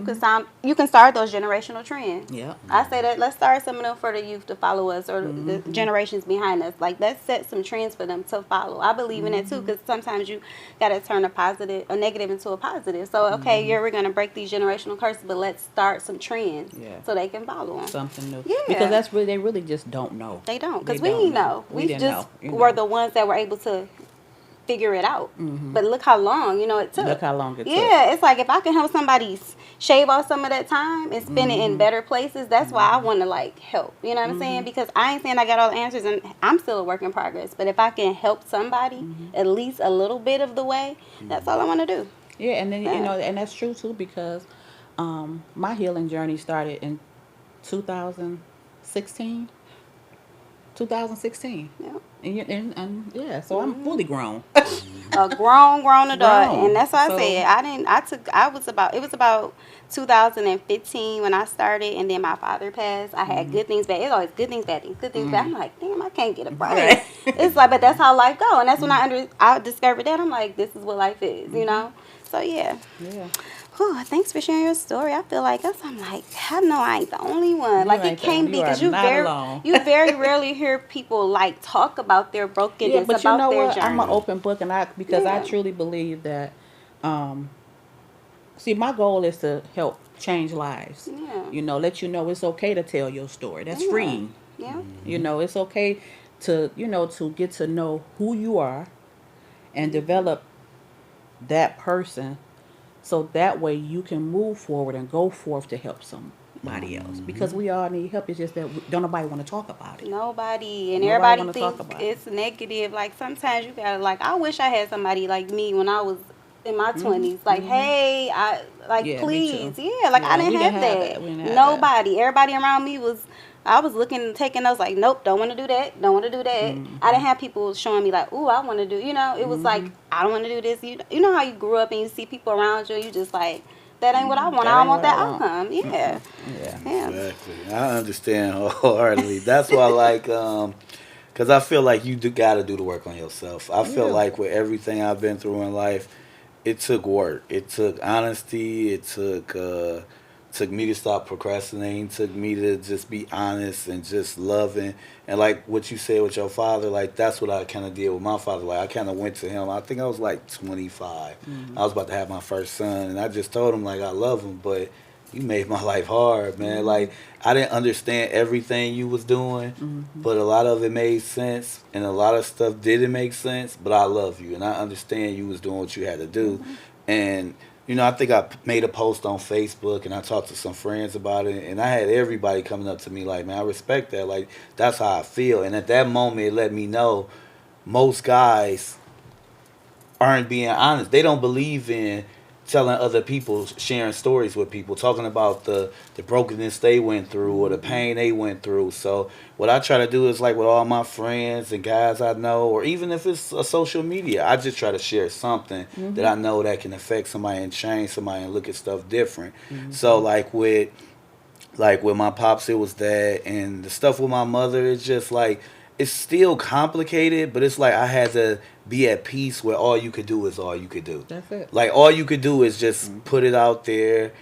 you can start those generational trends. Yeah. I say that let's start some of them for the youth to follow us, or the generations behind us. Like, let's set some trends for them to follow. I believe in it too, because sometimes you gotta turn a negative into a positive. So okay, we're gonna break these generational curses, but let's start some trends so they can follow them. Something new. Yeah. Because they really just don't know. They don't, because we didn't know. We just were the ones that were able to figure it out. But look how long, it took. Look how long it took. Yeah, it's like if I can help somebody shave off some of that time and spend it in better places, that's why I want to like help. You know what I'm saying? Because I ain't saying I got all the answers, and I'm still a work in progress. But if I can help somebody at least a little bit of the way, that's all I want to do. Yeah, and then and that's true too, because my healing journey started in 2016. 2016. Yeah. And yeah, so I'm fully grown. A grown adult. And that's why I said it was about 2015 when I started, and then my father passed. I had good things, bad. It's always good things, bad things, good things, bad. I'm like, damn, I can't get a break. Right. It's like, but that's how life go. And that's when I discovered that. I'm like, this is what life is, So yeah. Yeah. Whew, thanks for sharing your story. I feel like I'm like, I know I ain't the only one. Like, it can't be, because you very rarely hear people like talk about their brokenness. Yeah, but about you know their what? journey. I'm an open book, and I truly believe that. See, my goal is to help change lives. Yeah. Let you know it's okay to tell your story. That's freeing. Yeah. It's okay to to get to know who you are, and develop that person. So that way you can move forward and go forth to help somebody else. Because we all need help. It's just that don't nobody want to talk about it. Nobody. And everybody thinks it's negative. Like, sometimes you gotta, like, I wish I had somebody like me when I was in my 20s. Like, hey, please. Yeah, like, I didn't have that. Nobody. Everybody around me I was looking, taking notes, like, nope, don't want to do that, don't want to do that. I didn't have people showing me, like, ooh, I want to do, it was like, I don't want to do this. You know how you grew up and you see people around you, and you just like, that ain't what I want. I don't want that outcome. Yeah. Exactly. I understand wholeheartedly. That's why, like, because I feel like you got to do the work on yourself. I feel like with everything I've been through in life, it took work. It took honesty. It took me to stop procrastinating, took me to just be honest and just loving. And like what you said with your father, like, that's what I kind of did with my father. Like, I kind of went to him, I think I was like 25. I was about to have my first son, and I just told him, like, I love him, but you made my life hard, man. Like, I didn't understand everything you was doing, but a lot of it made sense, and a lot of stuff didn't make sense, but I love you, and I understand you was doing what you had to do. And I think I made a post on Facebook, and I talked to some friends about it, and I had everybody coming up to me like, man, I respect that. Like, that's how I feel. And at that moment, it let me know most guys aren't being honest. They don't believe in telling other people, sharing stories with people, talking about the brokenness they went through or the pain they went through. So what I try to do is, like, with all my friends and guys I know, or even if it's a social media, I just try to share something that I know that can affect somebody and change somebody and look at stuff different. So like with my pops, it was that, and the stuff with my mother, it's just like, it's still complicated, but it's like I had to be at peace where all you could do is all you could do. That's it. Like, all you could do is just put it out there,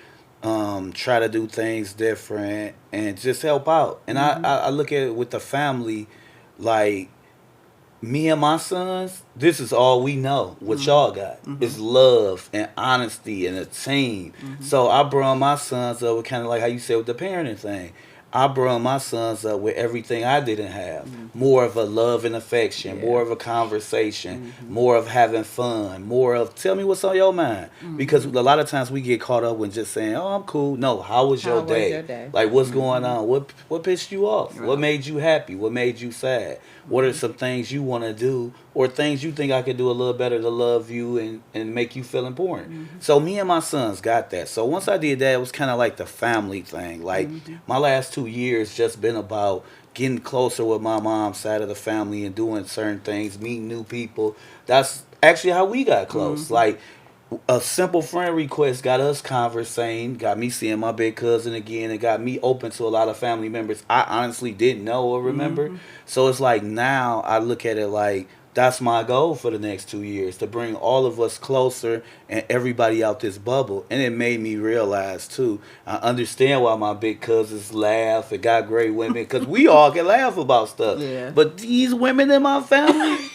try to do things different, and just help out. And I look at it with the family, like, me and my sons, this is all we know. What y'all got is love and honesty and a team. So I brought my sons up with kind of like how you said with the parenting thing. I brought my sons up with everything I didn't have. More of a love and affection, more of a conversation, more of having fun, more of tell me what's on your mind. Because a lot of times we get caught up with just saying, oh, I'm cool. No, how was your day? Like, what's going on? What pissed you off? Right. What made you happy? What made you sad? What are some things you want to do, or things you think I could do a little better to love you and make you feel important? So me and my sons got that. So once I did that, it was kind of like the family thing. Like, my last 2 years just been about getting closer with my mom's side of the family and doing certain things, meeting new people. That's actually how we got close. Like, a simple friend request got us conversating, got me seeing my big cousin again, and got me open to a lot of family members I honestly didn't know or remember. So it's like now I look at it like that's my goal for the next 2 years, to bring all of us closer and everybody out this bubble. And it made me realize too, I understand why my big cousins laugh and got great women, because we all can laugh about stuff. Yeah. But these women in my family,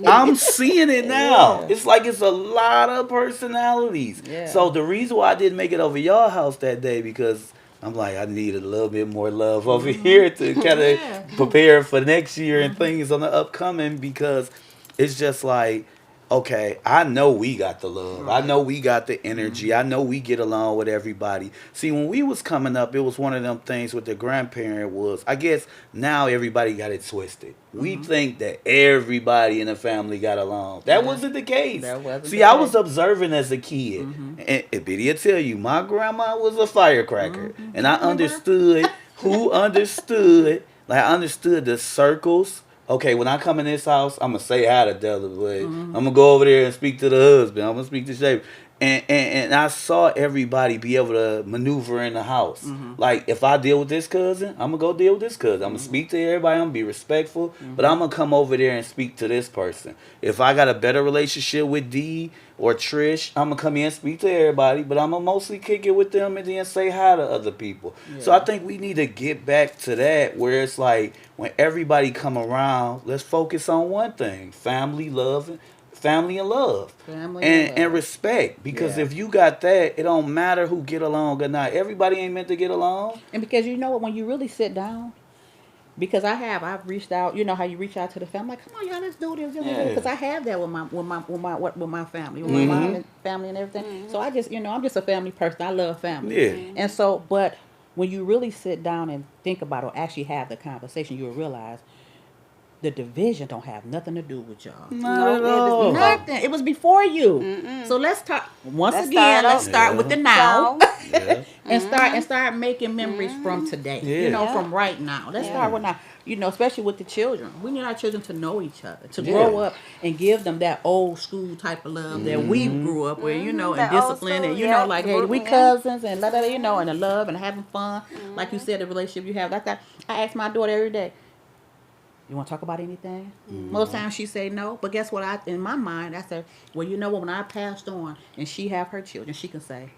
I'm seeing it now. Yeah. It's like it's a lot of personalities. Yeah. So the reason why I didn't make it over your house that day, because I'm like, I needed a little bit more love over here to kind of Yeah. prepare for next year and things on the upcoming, because it's just like, okay, I know we got the love. I know we got the energy. I know we get along with everybody. See, when we was coming up, it was one of them things with the grandparent was, I guess now everybody got it twisted. We think that everybody in the family got along. That wasn't the case. That wasn't See, the I case. was observing as a kid. And Biddy will tell you, my grandma was a firecracker. And I understood who understood. Like, I understood the circles. Okay, when I come in this house, I'm going to say hi to Della, but I'm going to go over there and speak to the husband. I'm going to speak to Shay. And I saw everybody be able to maneuver in the house. Like, if I deal with this cousin, I'm going to go deal with this cousin. I'm going to speak to everybody. I'm going to be respectful. But I'm going to come over there and speak to this person. If I got a better relationship with Dee or Trish, I'm going to come in and speak to everybody. But I'm going to mostly kick it with them and then say hi to other people. Yeah. So I think we need to get back to that, where it's like, when everybody come around, let's focus on one thing: family and love. Family and love. And respect. Because Yeah. if you got that, it don't matter who get along or not. Everybody ain't meant to get along. And because you know what, when you really sit down, because I've reached out. You know how you reach out to the family, like, come on, y'all, let's do this. Yeah. Because I have that with my family, with my mom and family and everything. So I just, I'm just a family person. I love family. Yeah. And so, but when you really sit down and think about it, or actually have the conversation, you'll realize the division don't have nothing to do with y'all. Not at all. Nothing. It was before you. So let's talk once Let's again. start Let's over. start with the now. So, Yeah. And start making memories from today. Yeah. From right now. Let's start with now. Especially with the children. We need our children to know each other, to Yeah. grow up and give them that old school type of love that we grew up with, and That old discipline, school, and yeah, like, the hey, we group, yeah. cousins, and and the love and having fun. Like you said, the relationship you have. Like that, I ask my daughter every day, you want to talk about anything? Most times she say no, but guess what? In my mind, I said, well, when I passed on and she have her children, she can say,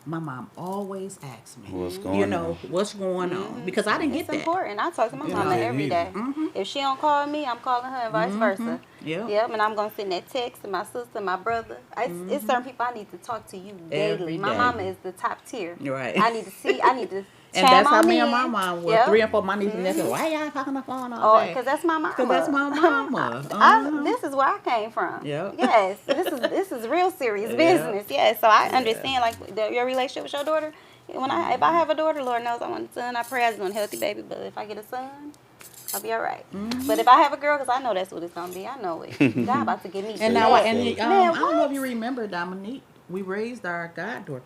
my mom always asks me, What's going on? what's going on, because I didn't it's get that. important. I talk to my mama every day. If she don't call me, I'm calling her, and vice versa. Yeah. Yep, and I'm gonna send that text to my sister, my brother. It's certain people I need to talk to you daily. Every My day. mama is the top tier. Right. I need to see. I need to. And chime that's how on me and in. my mom was. Yep. 3 and 4 my nieces and nephews. Why y'all talking on the phone all Oh, day? because that's my mama. Because that's my mama. This is where I came from. Yep. Yes. This is real serious business. Yes. So I understand your relationship with your daughter. If I have a daughter, Lord knows I want a son. I pray I just want a healthy baby. But if I get a son, I'll be all right. But if I have a girl, because I know that's what it's gonna be. I know it. God about to give me. And now, blessed. I Man, don't know what? if you remember, Dominique. We raised our goddaughter.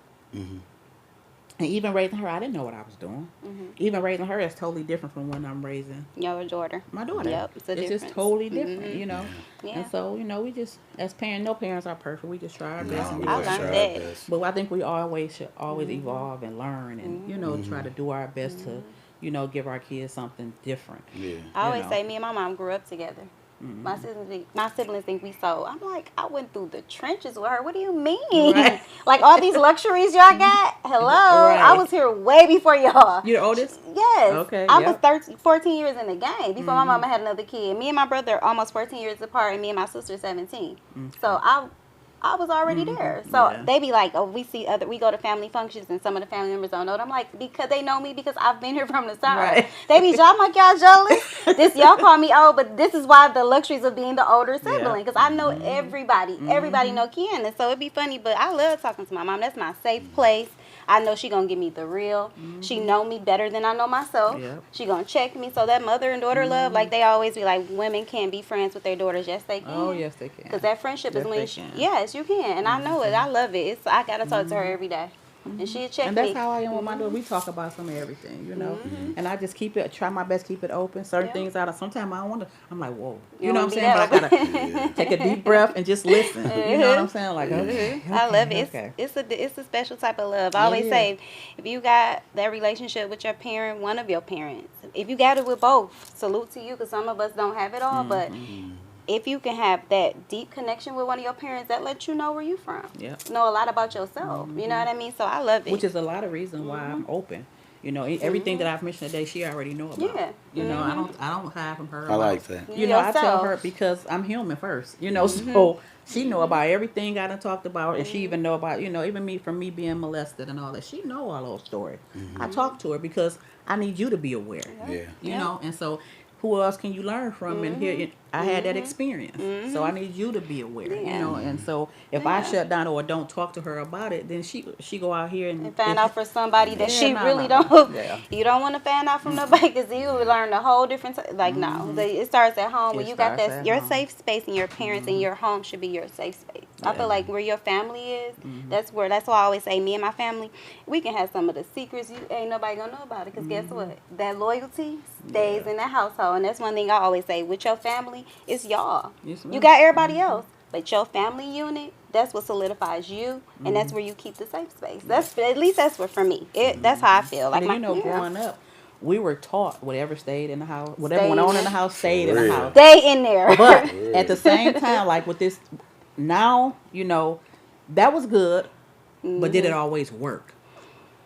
And even raising her, I didn't know what I was doing. Even raising her is totally different from when I'm raising Your daughter. my daughter. Yep, it's a just difference. totally different, Yeah. And so, we just, as parents, no parents are perfect. We just try our best. And we do I our try learned our that. best. But I think we should always evolve and learn and, try to do our best to, give our kids something different. Yeah. I always know. say me and my mom grew up together. My siblings think we sold. I'm like, I went through the trenches with her. What do you mean? Right. Like all these luxuries y'all got? Hello. Right. I was here way before y'all. You the oldest? Yes. Okay, I yep. was 14 years in the game before my mama had another kid. Me and my brother are almost 14 years apart, and me and my sister 17. So I was already there. So Yeah. they be like, oh, we go to family functions and some of the family members don't know it. I'm like, because they know me because I've been here from the start. Right. They be, I'm like, y'all jealous? Y'all call me old, but this is why the luxuries of being the older sibling. Because I know everybody. Everybody know Keanna. So it'd be funny, but I love talking to my mom. That's my safe place. I know she gonna give me the real. She know me better than I know myself. Yep. She gonna check me. So that mother and daughter love, like they always be like, women can be friends with their daughters. Yes, they can. Oh, yes, they can. Because that friendship Yes, is they when can. yes, you can. And I know it. I love it. I got to talk to her every day. and she'll check And that's me. how I am with my daughter. We talk about some of everything, you know. And I just try my best to keep it open. Certain things out of, sometimes I don't want to, I'm like, whoa. You know what I'm saying? But I gotta take a deep breath and just listen. You know what I'm saying? Like, okay. I love it. Okay. It's a special type of love. I It always is. say, if you got that relationship with your parent, one of your parents, if you got it with both, salute to you, because some of us don't have it all. But if you can have that deep connection with one of your parents, that lets you know where you from. Yep. Know a lot about yourself. You know what I mean? So I love it. Which is a lot of reason why I'm open. You know, everything that I've mentioned today, she already know about. Yeah. You know, I don't hide from her. I like that. You know, I tell Yourself. her because I'm human first. You know, so she know about everything I done talked about, and she even know about, you know, even me from me being molested and all that. She know all those stories. I talk to her because I need you to be aware. Yeah. You know, and so who else can you learn from? And here, I had that experience, so I need you to be aware. You know, and so if I shut down or don't talk to her about it, then she go out here and find out for somebody that she really no. don't. Yeah. You don't want to find out from nobody because you will learn a whole different. No, it starts at home. When It you got starts that, at your home. safe space, and your parents and your home should be your safe space. I feel like where your family is, that's why I always say, me and my family, we can have some of the secrets. You ain't nobody gonna know about it because guess what? That loyalty stays in that household, and that's one thing I always say. With your family, it's y'all. Yes, You ma'am. got everybody else, but your family unit, that's what solidifies you, and that's where you keep the safe space. That's at least that's what for me. That's how I feel. Like And then, you know, growing up, we were taught whatever stayed in the house, whatever Stay went in on it. in the house stayed in the Real. house. Stay in there. But at the same time, like with this, now, you know, that was good, but did it always work?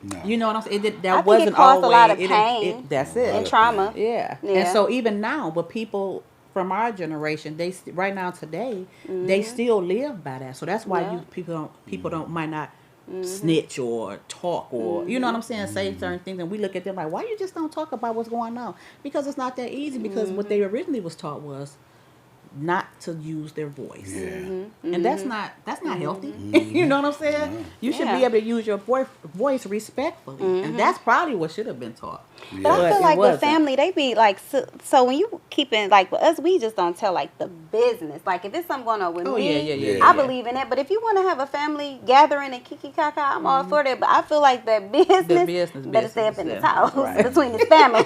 No. You know what I'm saying? I think That it wasn't caused always. a lot of it- pain that's A lot it. and of trauma. Yeah. Yeah. And so even now, but people from our generation, right now today, they still live by that. So that's why Yeah. people don't might not snitch or talk or you know what I'm saying, say certain things, and we look at them like, why you just don't talk about what's going on? Because it's not that easy. Because what they originally was taught was not to use their voice. Yeah. And that's not healthy. You know what I'm saying? You should be Yeah. able to use your voice respectfully, and that's probably what should have been taught. But I feel it like with wasn't. family, they be like, so when you keeping, like with us, we just don't tell like the business. Like if it's something going on with Oh, me, yeah. I believe in it. But if you want to have a family gathering and kiki kaka, I'm all for that. But I feel like that business, better stay up in yeah. this house Right. between this family.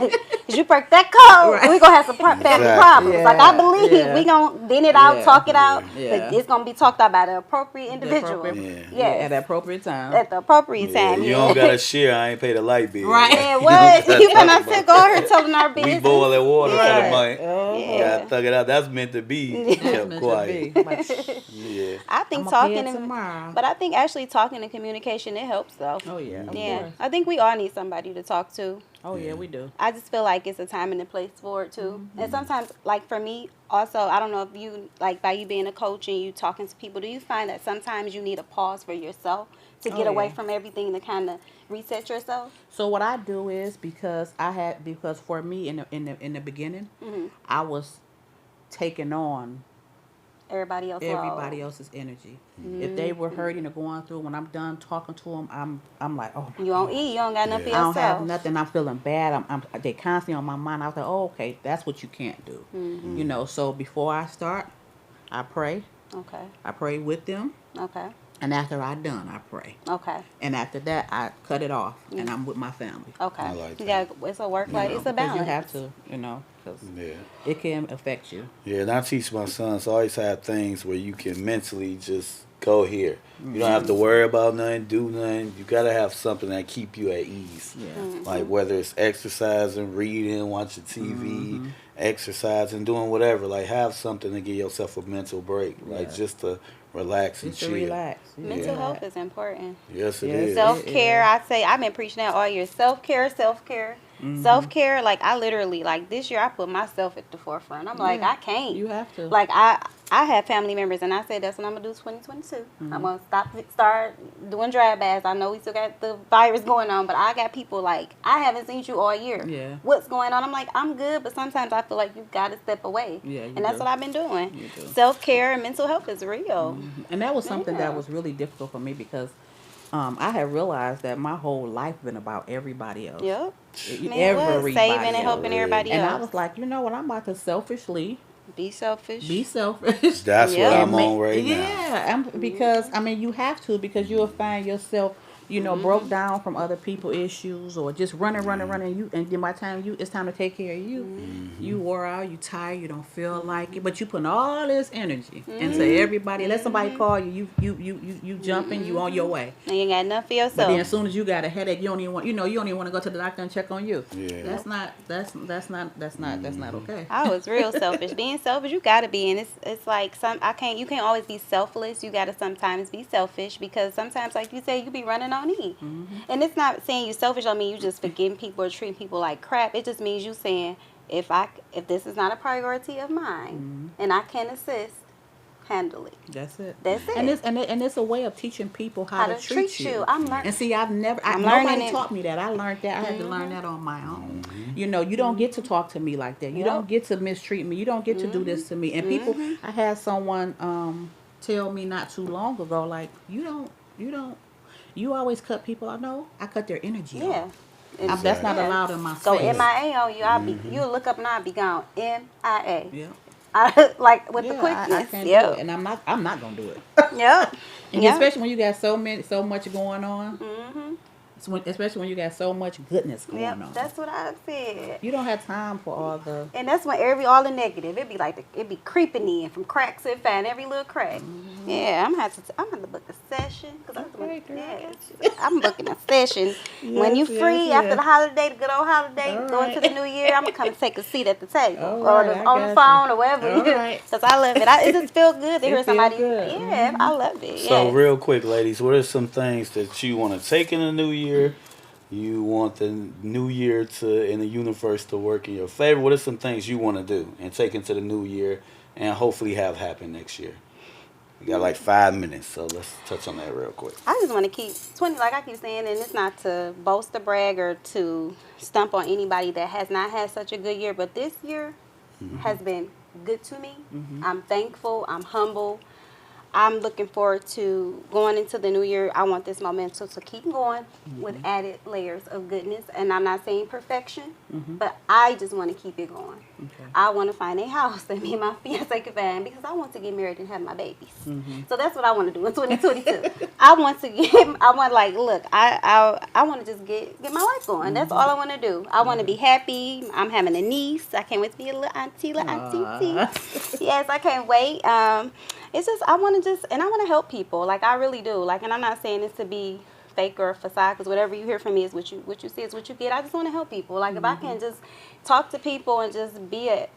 Because you break that code, Right. we going to have some family Exactly. problems. Yeah, Like I believe yeah. we going to din it out, Yeah. talk it out. Yeah. But it's going to be talked about by the appropriate The individual. appropriate- Yeah. Yes. at the appropriate time. At the appropriate Yeah, time. you don't gotta share. I ain't pay the light bill. Right. Man, what? You better not sit go here telling our business. We boiling water for the Right. month. Yeah. Gotta thug it out. That's meant to be. That's Kept meant quiet. to be. Like, Yeah. I think I'ma talking pay it and tomorrow. but I think actually talking and communication, it helps though. Oh yeah. Of Yeah, course. I think we all need somebody to talk to. Oh yeah, we do. I just feel like it's a time and a place for it too. And sometimes, like for me, also, I don't know if you, like by you being a coach and you talking to people, do you find that sometimes you need a pause for yourself to get away yeah. from everything to kind of reset yourself? So what I do is because for me in the beginning, I was taking on Everybody else. everybody else's energy. If they were hurting or going through, when I'm done talking to them, I'm like, oh my You don't God. eat. You don't got nothing for I don't have yourself. nothing. I'm feeling bad. They constantly on my mind. I was like, oh, okay, that's what you can't do. You know. So before I start, I pray. Okay. I pray with them, Okay. and after I done, I pray. Okay. And after that, I cut it off, and I'm with my family. Okay. I like Yeah, it's a work life. You know, It's a because balance. you have to, you know, because Yeah. it can affect you. Yeah, and I teach my sons always have things where you can mentally just go here. You don't have to worry about nothing, do nothing. You gotta have something that keep you at ease. Yeah. Like whether it's exercising, reading, watching TV, exercising, doing whatever. Like have something to give yourself a mental break. Like Yeah. just to relax and Just to chill. relax. Mental health is important. Yes, it Yes. is. Self-care, I say, I've been preaching that all year. Self-care. Self-care, like I literally, like this year I put myself at the forefront. I'm like, Yeah. I can't. You have to. Like I have family members and I said that's what I'm going to do 2022. I'm going to start doing dry baths. I know we still got the virus going on, but I got people like, I haven't seen you all year. Yeah. What's going on? I'm like, I'm good, but sometimes I feel like you've got to step away. Yeah, you and that's do. what I've been doing. You do. Self-care and mental health is real. And that was something Yeah. that was really difficult for me because I had realized that my whole life been about everybody else. Yep. Man, Everybody what? Saving and else. helping everybody And else. I was like, you know what? I'm about to selfishly Be selfish. be selfish. That's Yeah. what I'm on right now. Yeah, because I mean, you have to because you'll find yourself broke down from other people issues or just running. And then by the time it's time to take care of you, you wore out, you tired, you don't feel like it, but you putting all this energy into everybody. Let somebody call you, you jumping, you on your way. And you ain't got nothing for yourself. But then as soon as you got a headache, you don't even want, you don't even want to go to the doctor and check on you. Yeah. That's not okay. I was real selfish. Being selfish, you gotta be, and it's like you can't always be selfless. You gotta sometimes be selfish because sometimes, like you say, you be running on E. And it's not saying you selfish. I mean you just forgetting people or treating people like crap. It just means you saying if this is not a priority of mine and I can assist, handle it. That's it. And it's a way of teaching people how to treat you. I'm learning. And see, nobody taught me that. I learned that. I had to learn that on my own. You don't get to talk to me like that. You don't get to mistreat me. You don't get to do this to me. And people, I had someone tell me not too long ago, like, you always cut people. I know. I cut their energy off. That's not allowed in my space. So MIA on you, you'll look up and I'll be gone. MIA. Yeah. Like with the quickness. I can't do it. And I'm not gonna do it. Yep. And especially when you got so much going on. Especially when you got so much goodness going on. That's what I said. You don't have time for all the. And that's when all the negative. It'd be creeping in from cracks and find every little crack. Yeah, I'm gonna have to book a session I'm booking a session. When you free after the holiday, the good old holiday, going to the new year, I'm gonna come take a seat at the table or on the phone or wherever. Because I love it. It just feels good to hear somebody. Yeah, I love it. So real quick, ladies, what are some things that you want to take in the new year? You want the new year in the universe to work in your favor. What are some things you want to do and take into the new year and hopefully have happen next year? We got like 5 minutes, so let's touch on that real quick. I just want to keep 20, like I keep saying, and it's not to boast or brag or to stump on anybody that has not had such a good year, but this year has been good to me. I'm thankful. I'm humble. I'm looking forward to going into the new year. I want this momentum to keep going with added layers of goodness. And I'm not saying perfection, but I just want to keep it going. Okay. I want to find a house that me and my fiance can find because I want to get married and have my babies. So that's what I want to do in 2022. I want to just get my life going. That's all I want to do. I want to be happy. I'm having a niece. I can't wait to be a little auntie. Yes, I can't wait. It's just I want to help people. Like I really do. Like, and I'm not saying this to be fake or a facade because whatever you hear from me is what you see is what you get. I just want to help people. Like if I can just talk to people and just but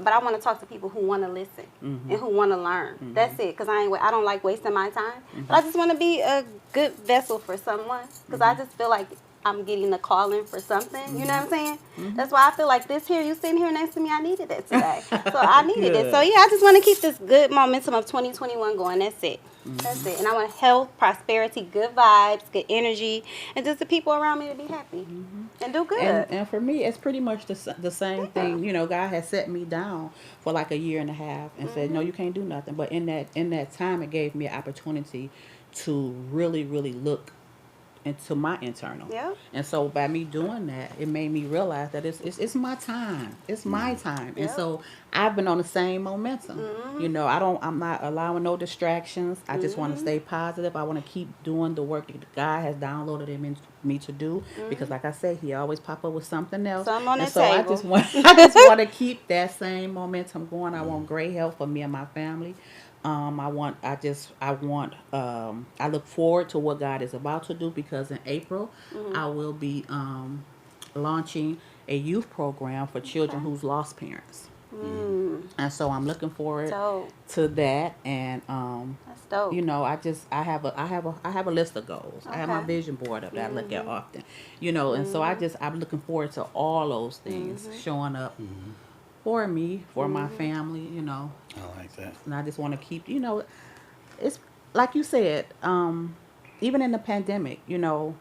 I want to talk to people who want to listen and who want to learn. That's it. Because I don't like wasting my time. But I just want to be a good vessel for someone because I just feel like I'm getting the calling for something. You know what I'm saying? That's why I feel like this here, you sitting here next to me, I needed it today. So I needed it. So yeah, I just want to keep this good momentum of 2021 going. That's it. That's it. And I want health, prosperity, good vibes, good energy, and just the people around me to be happy and do good. And for me, it's pretty much the same thing. You know, God has set me down for like a year and a half and said, no, you can't do nothing. But in that time, it gave me an opportunity to really, really look into my internal. Yeah. And so by me doing that, it made me realize that it's my time. It's my time. And so I've been on the same momentum. You know, I'm not allowing no distractions. I just want to stay positive. I want to keep doing the work that God has downloaded in me to do because like I say, he always pop up with something else. Something on and the so table. I just want to keep that same momentum going. I want great health for me and my family. I look forward to what God is about to do because in April, I will be launching a youth program for children who's lost parents. And so I'm looking forward to that. And that's dope. You know, I have a list of goals. I have my vision board up that I look at often. You know, and so I'm looking forward to all those things showing up. For me, for my family, you know. I like that. And I just want to keep, you know, it's like you said, even in the pandemic, you know,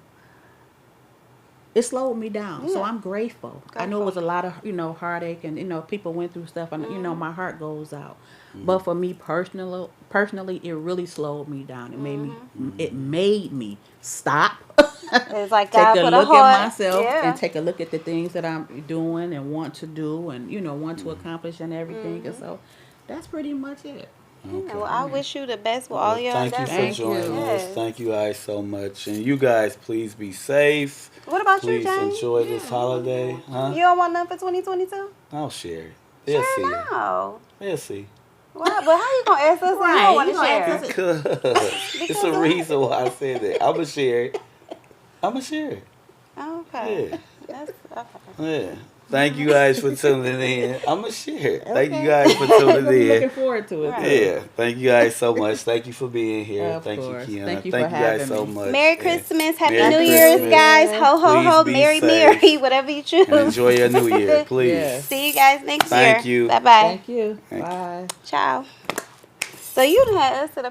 it slowed me down. Yeah. So I'm grateful. I know it was a lot of, you know, heartache and, you know, people went through stuff and, you know, my heart goes out. But for me personally, it really slowed me down. It made me stop. It's like take God a put look a heart, at myself and take a look at the things that I'm doing and want to do and, you know, want to accomplish and everything. And so that's pretty much it. Okay. Well, I wish you the best with all your Thank you endeavors. for joining us. Yes. Thank you guys so much. And you guys, please be safe. What about you, Please James? enjoy this holiday. Huh? You don't want none for 2022? I'll share it. They'll see Share it. now. They'll see. Why? But how you gonna ask us if you Right, don't want you to gonna share? ask us Because it's a reason why I said that. I'ma share it. I'ma share it. Okay. Yeah. That's okay. Yeah. Thank you guys for tuning in. I'ma share it. Thank you Okay. guys for We'll tuning be looking in. forward to it. Right. too. Yeah. Thank you guys so much. Thank you for being here. Of Thank course. you, Keanna. Thank you Thank for you guys having so me. much. Merry And Christmas, Happy Merry New Year's, Christmas. guys. Ho ho Please ho, be Merry safe. Merry, whatever you choose. And enjoy your new year, please. Yes. See you guys next Thank year. you. Bye bye. Thank you. Thank you. Bye. Ciao. So you done had us to the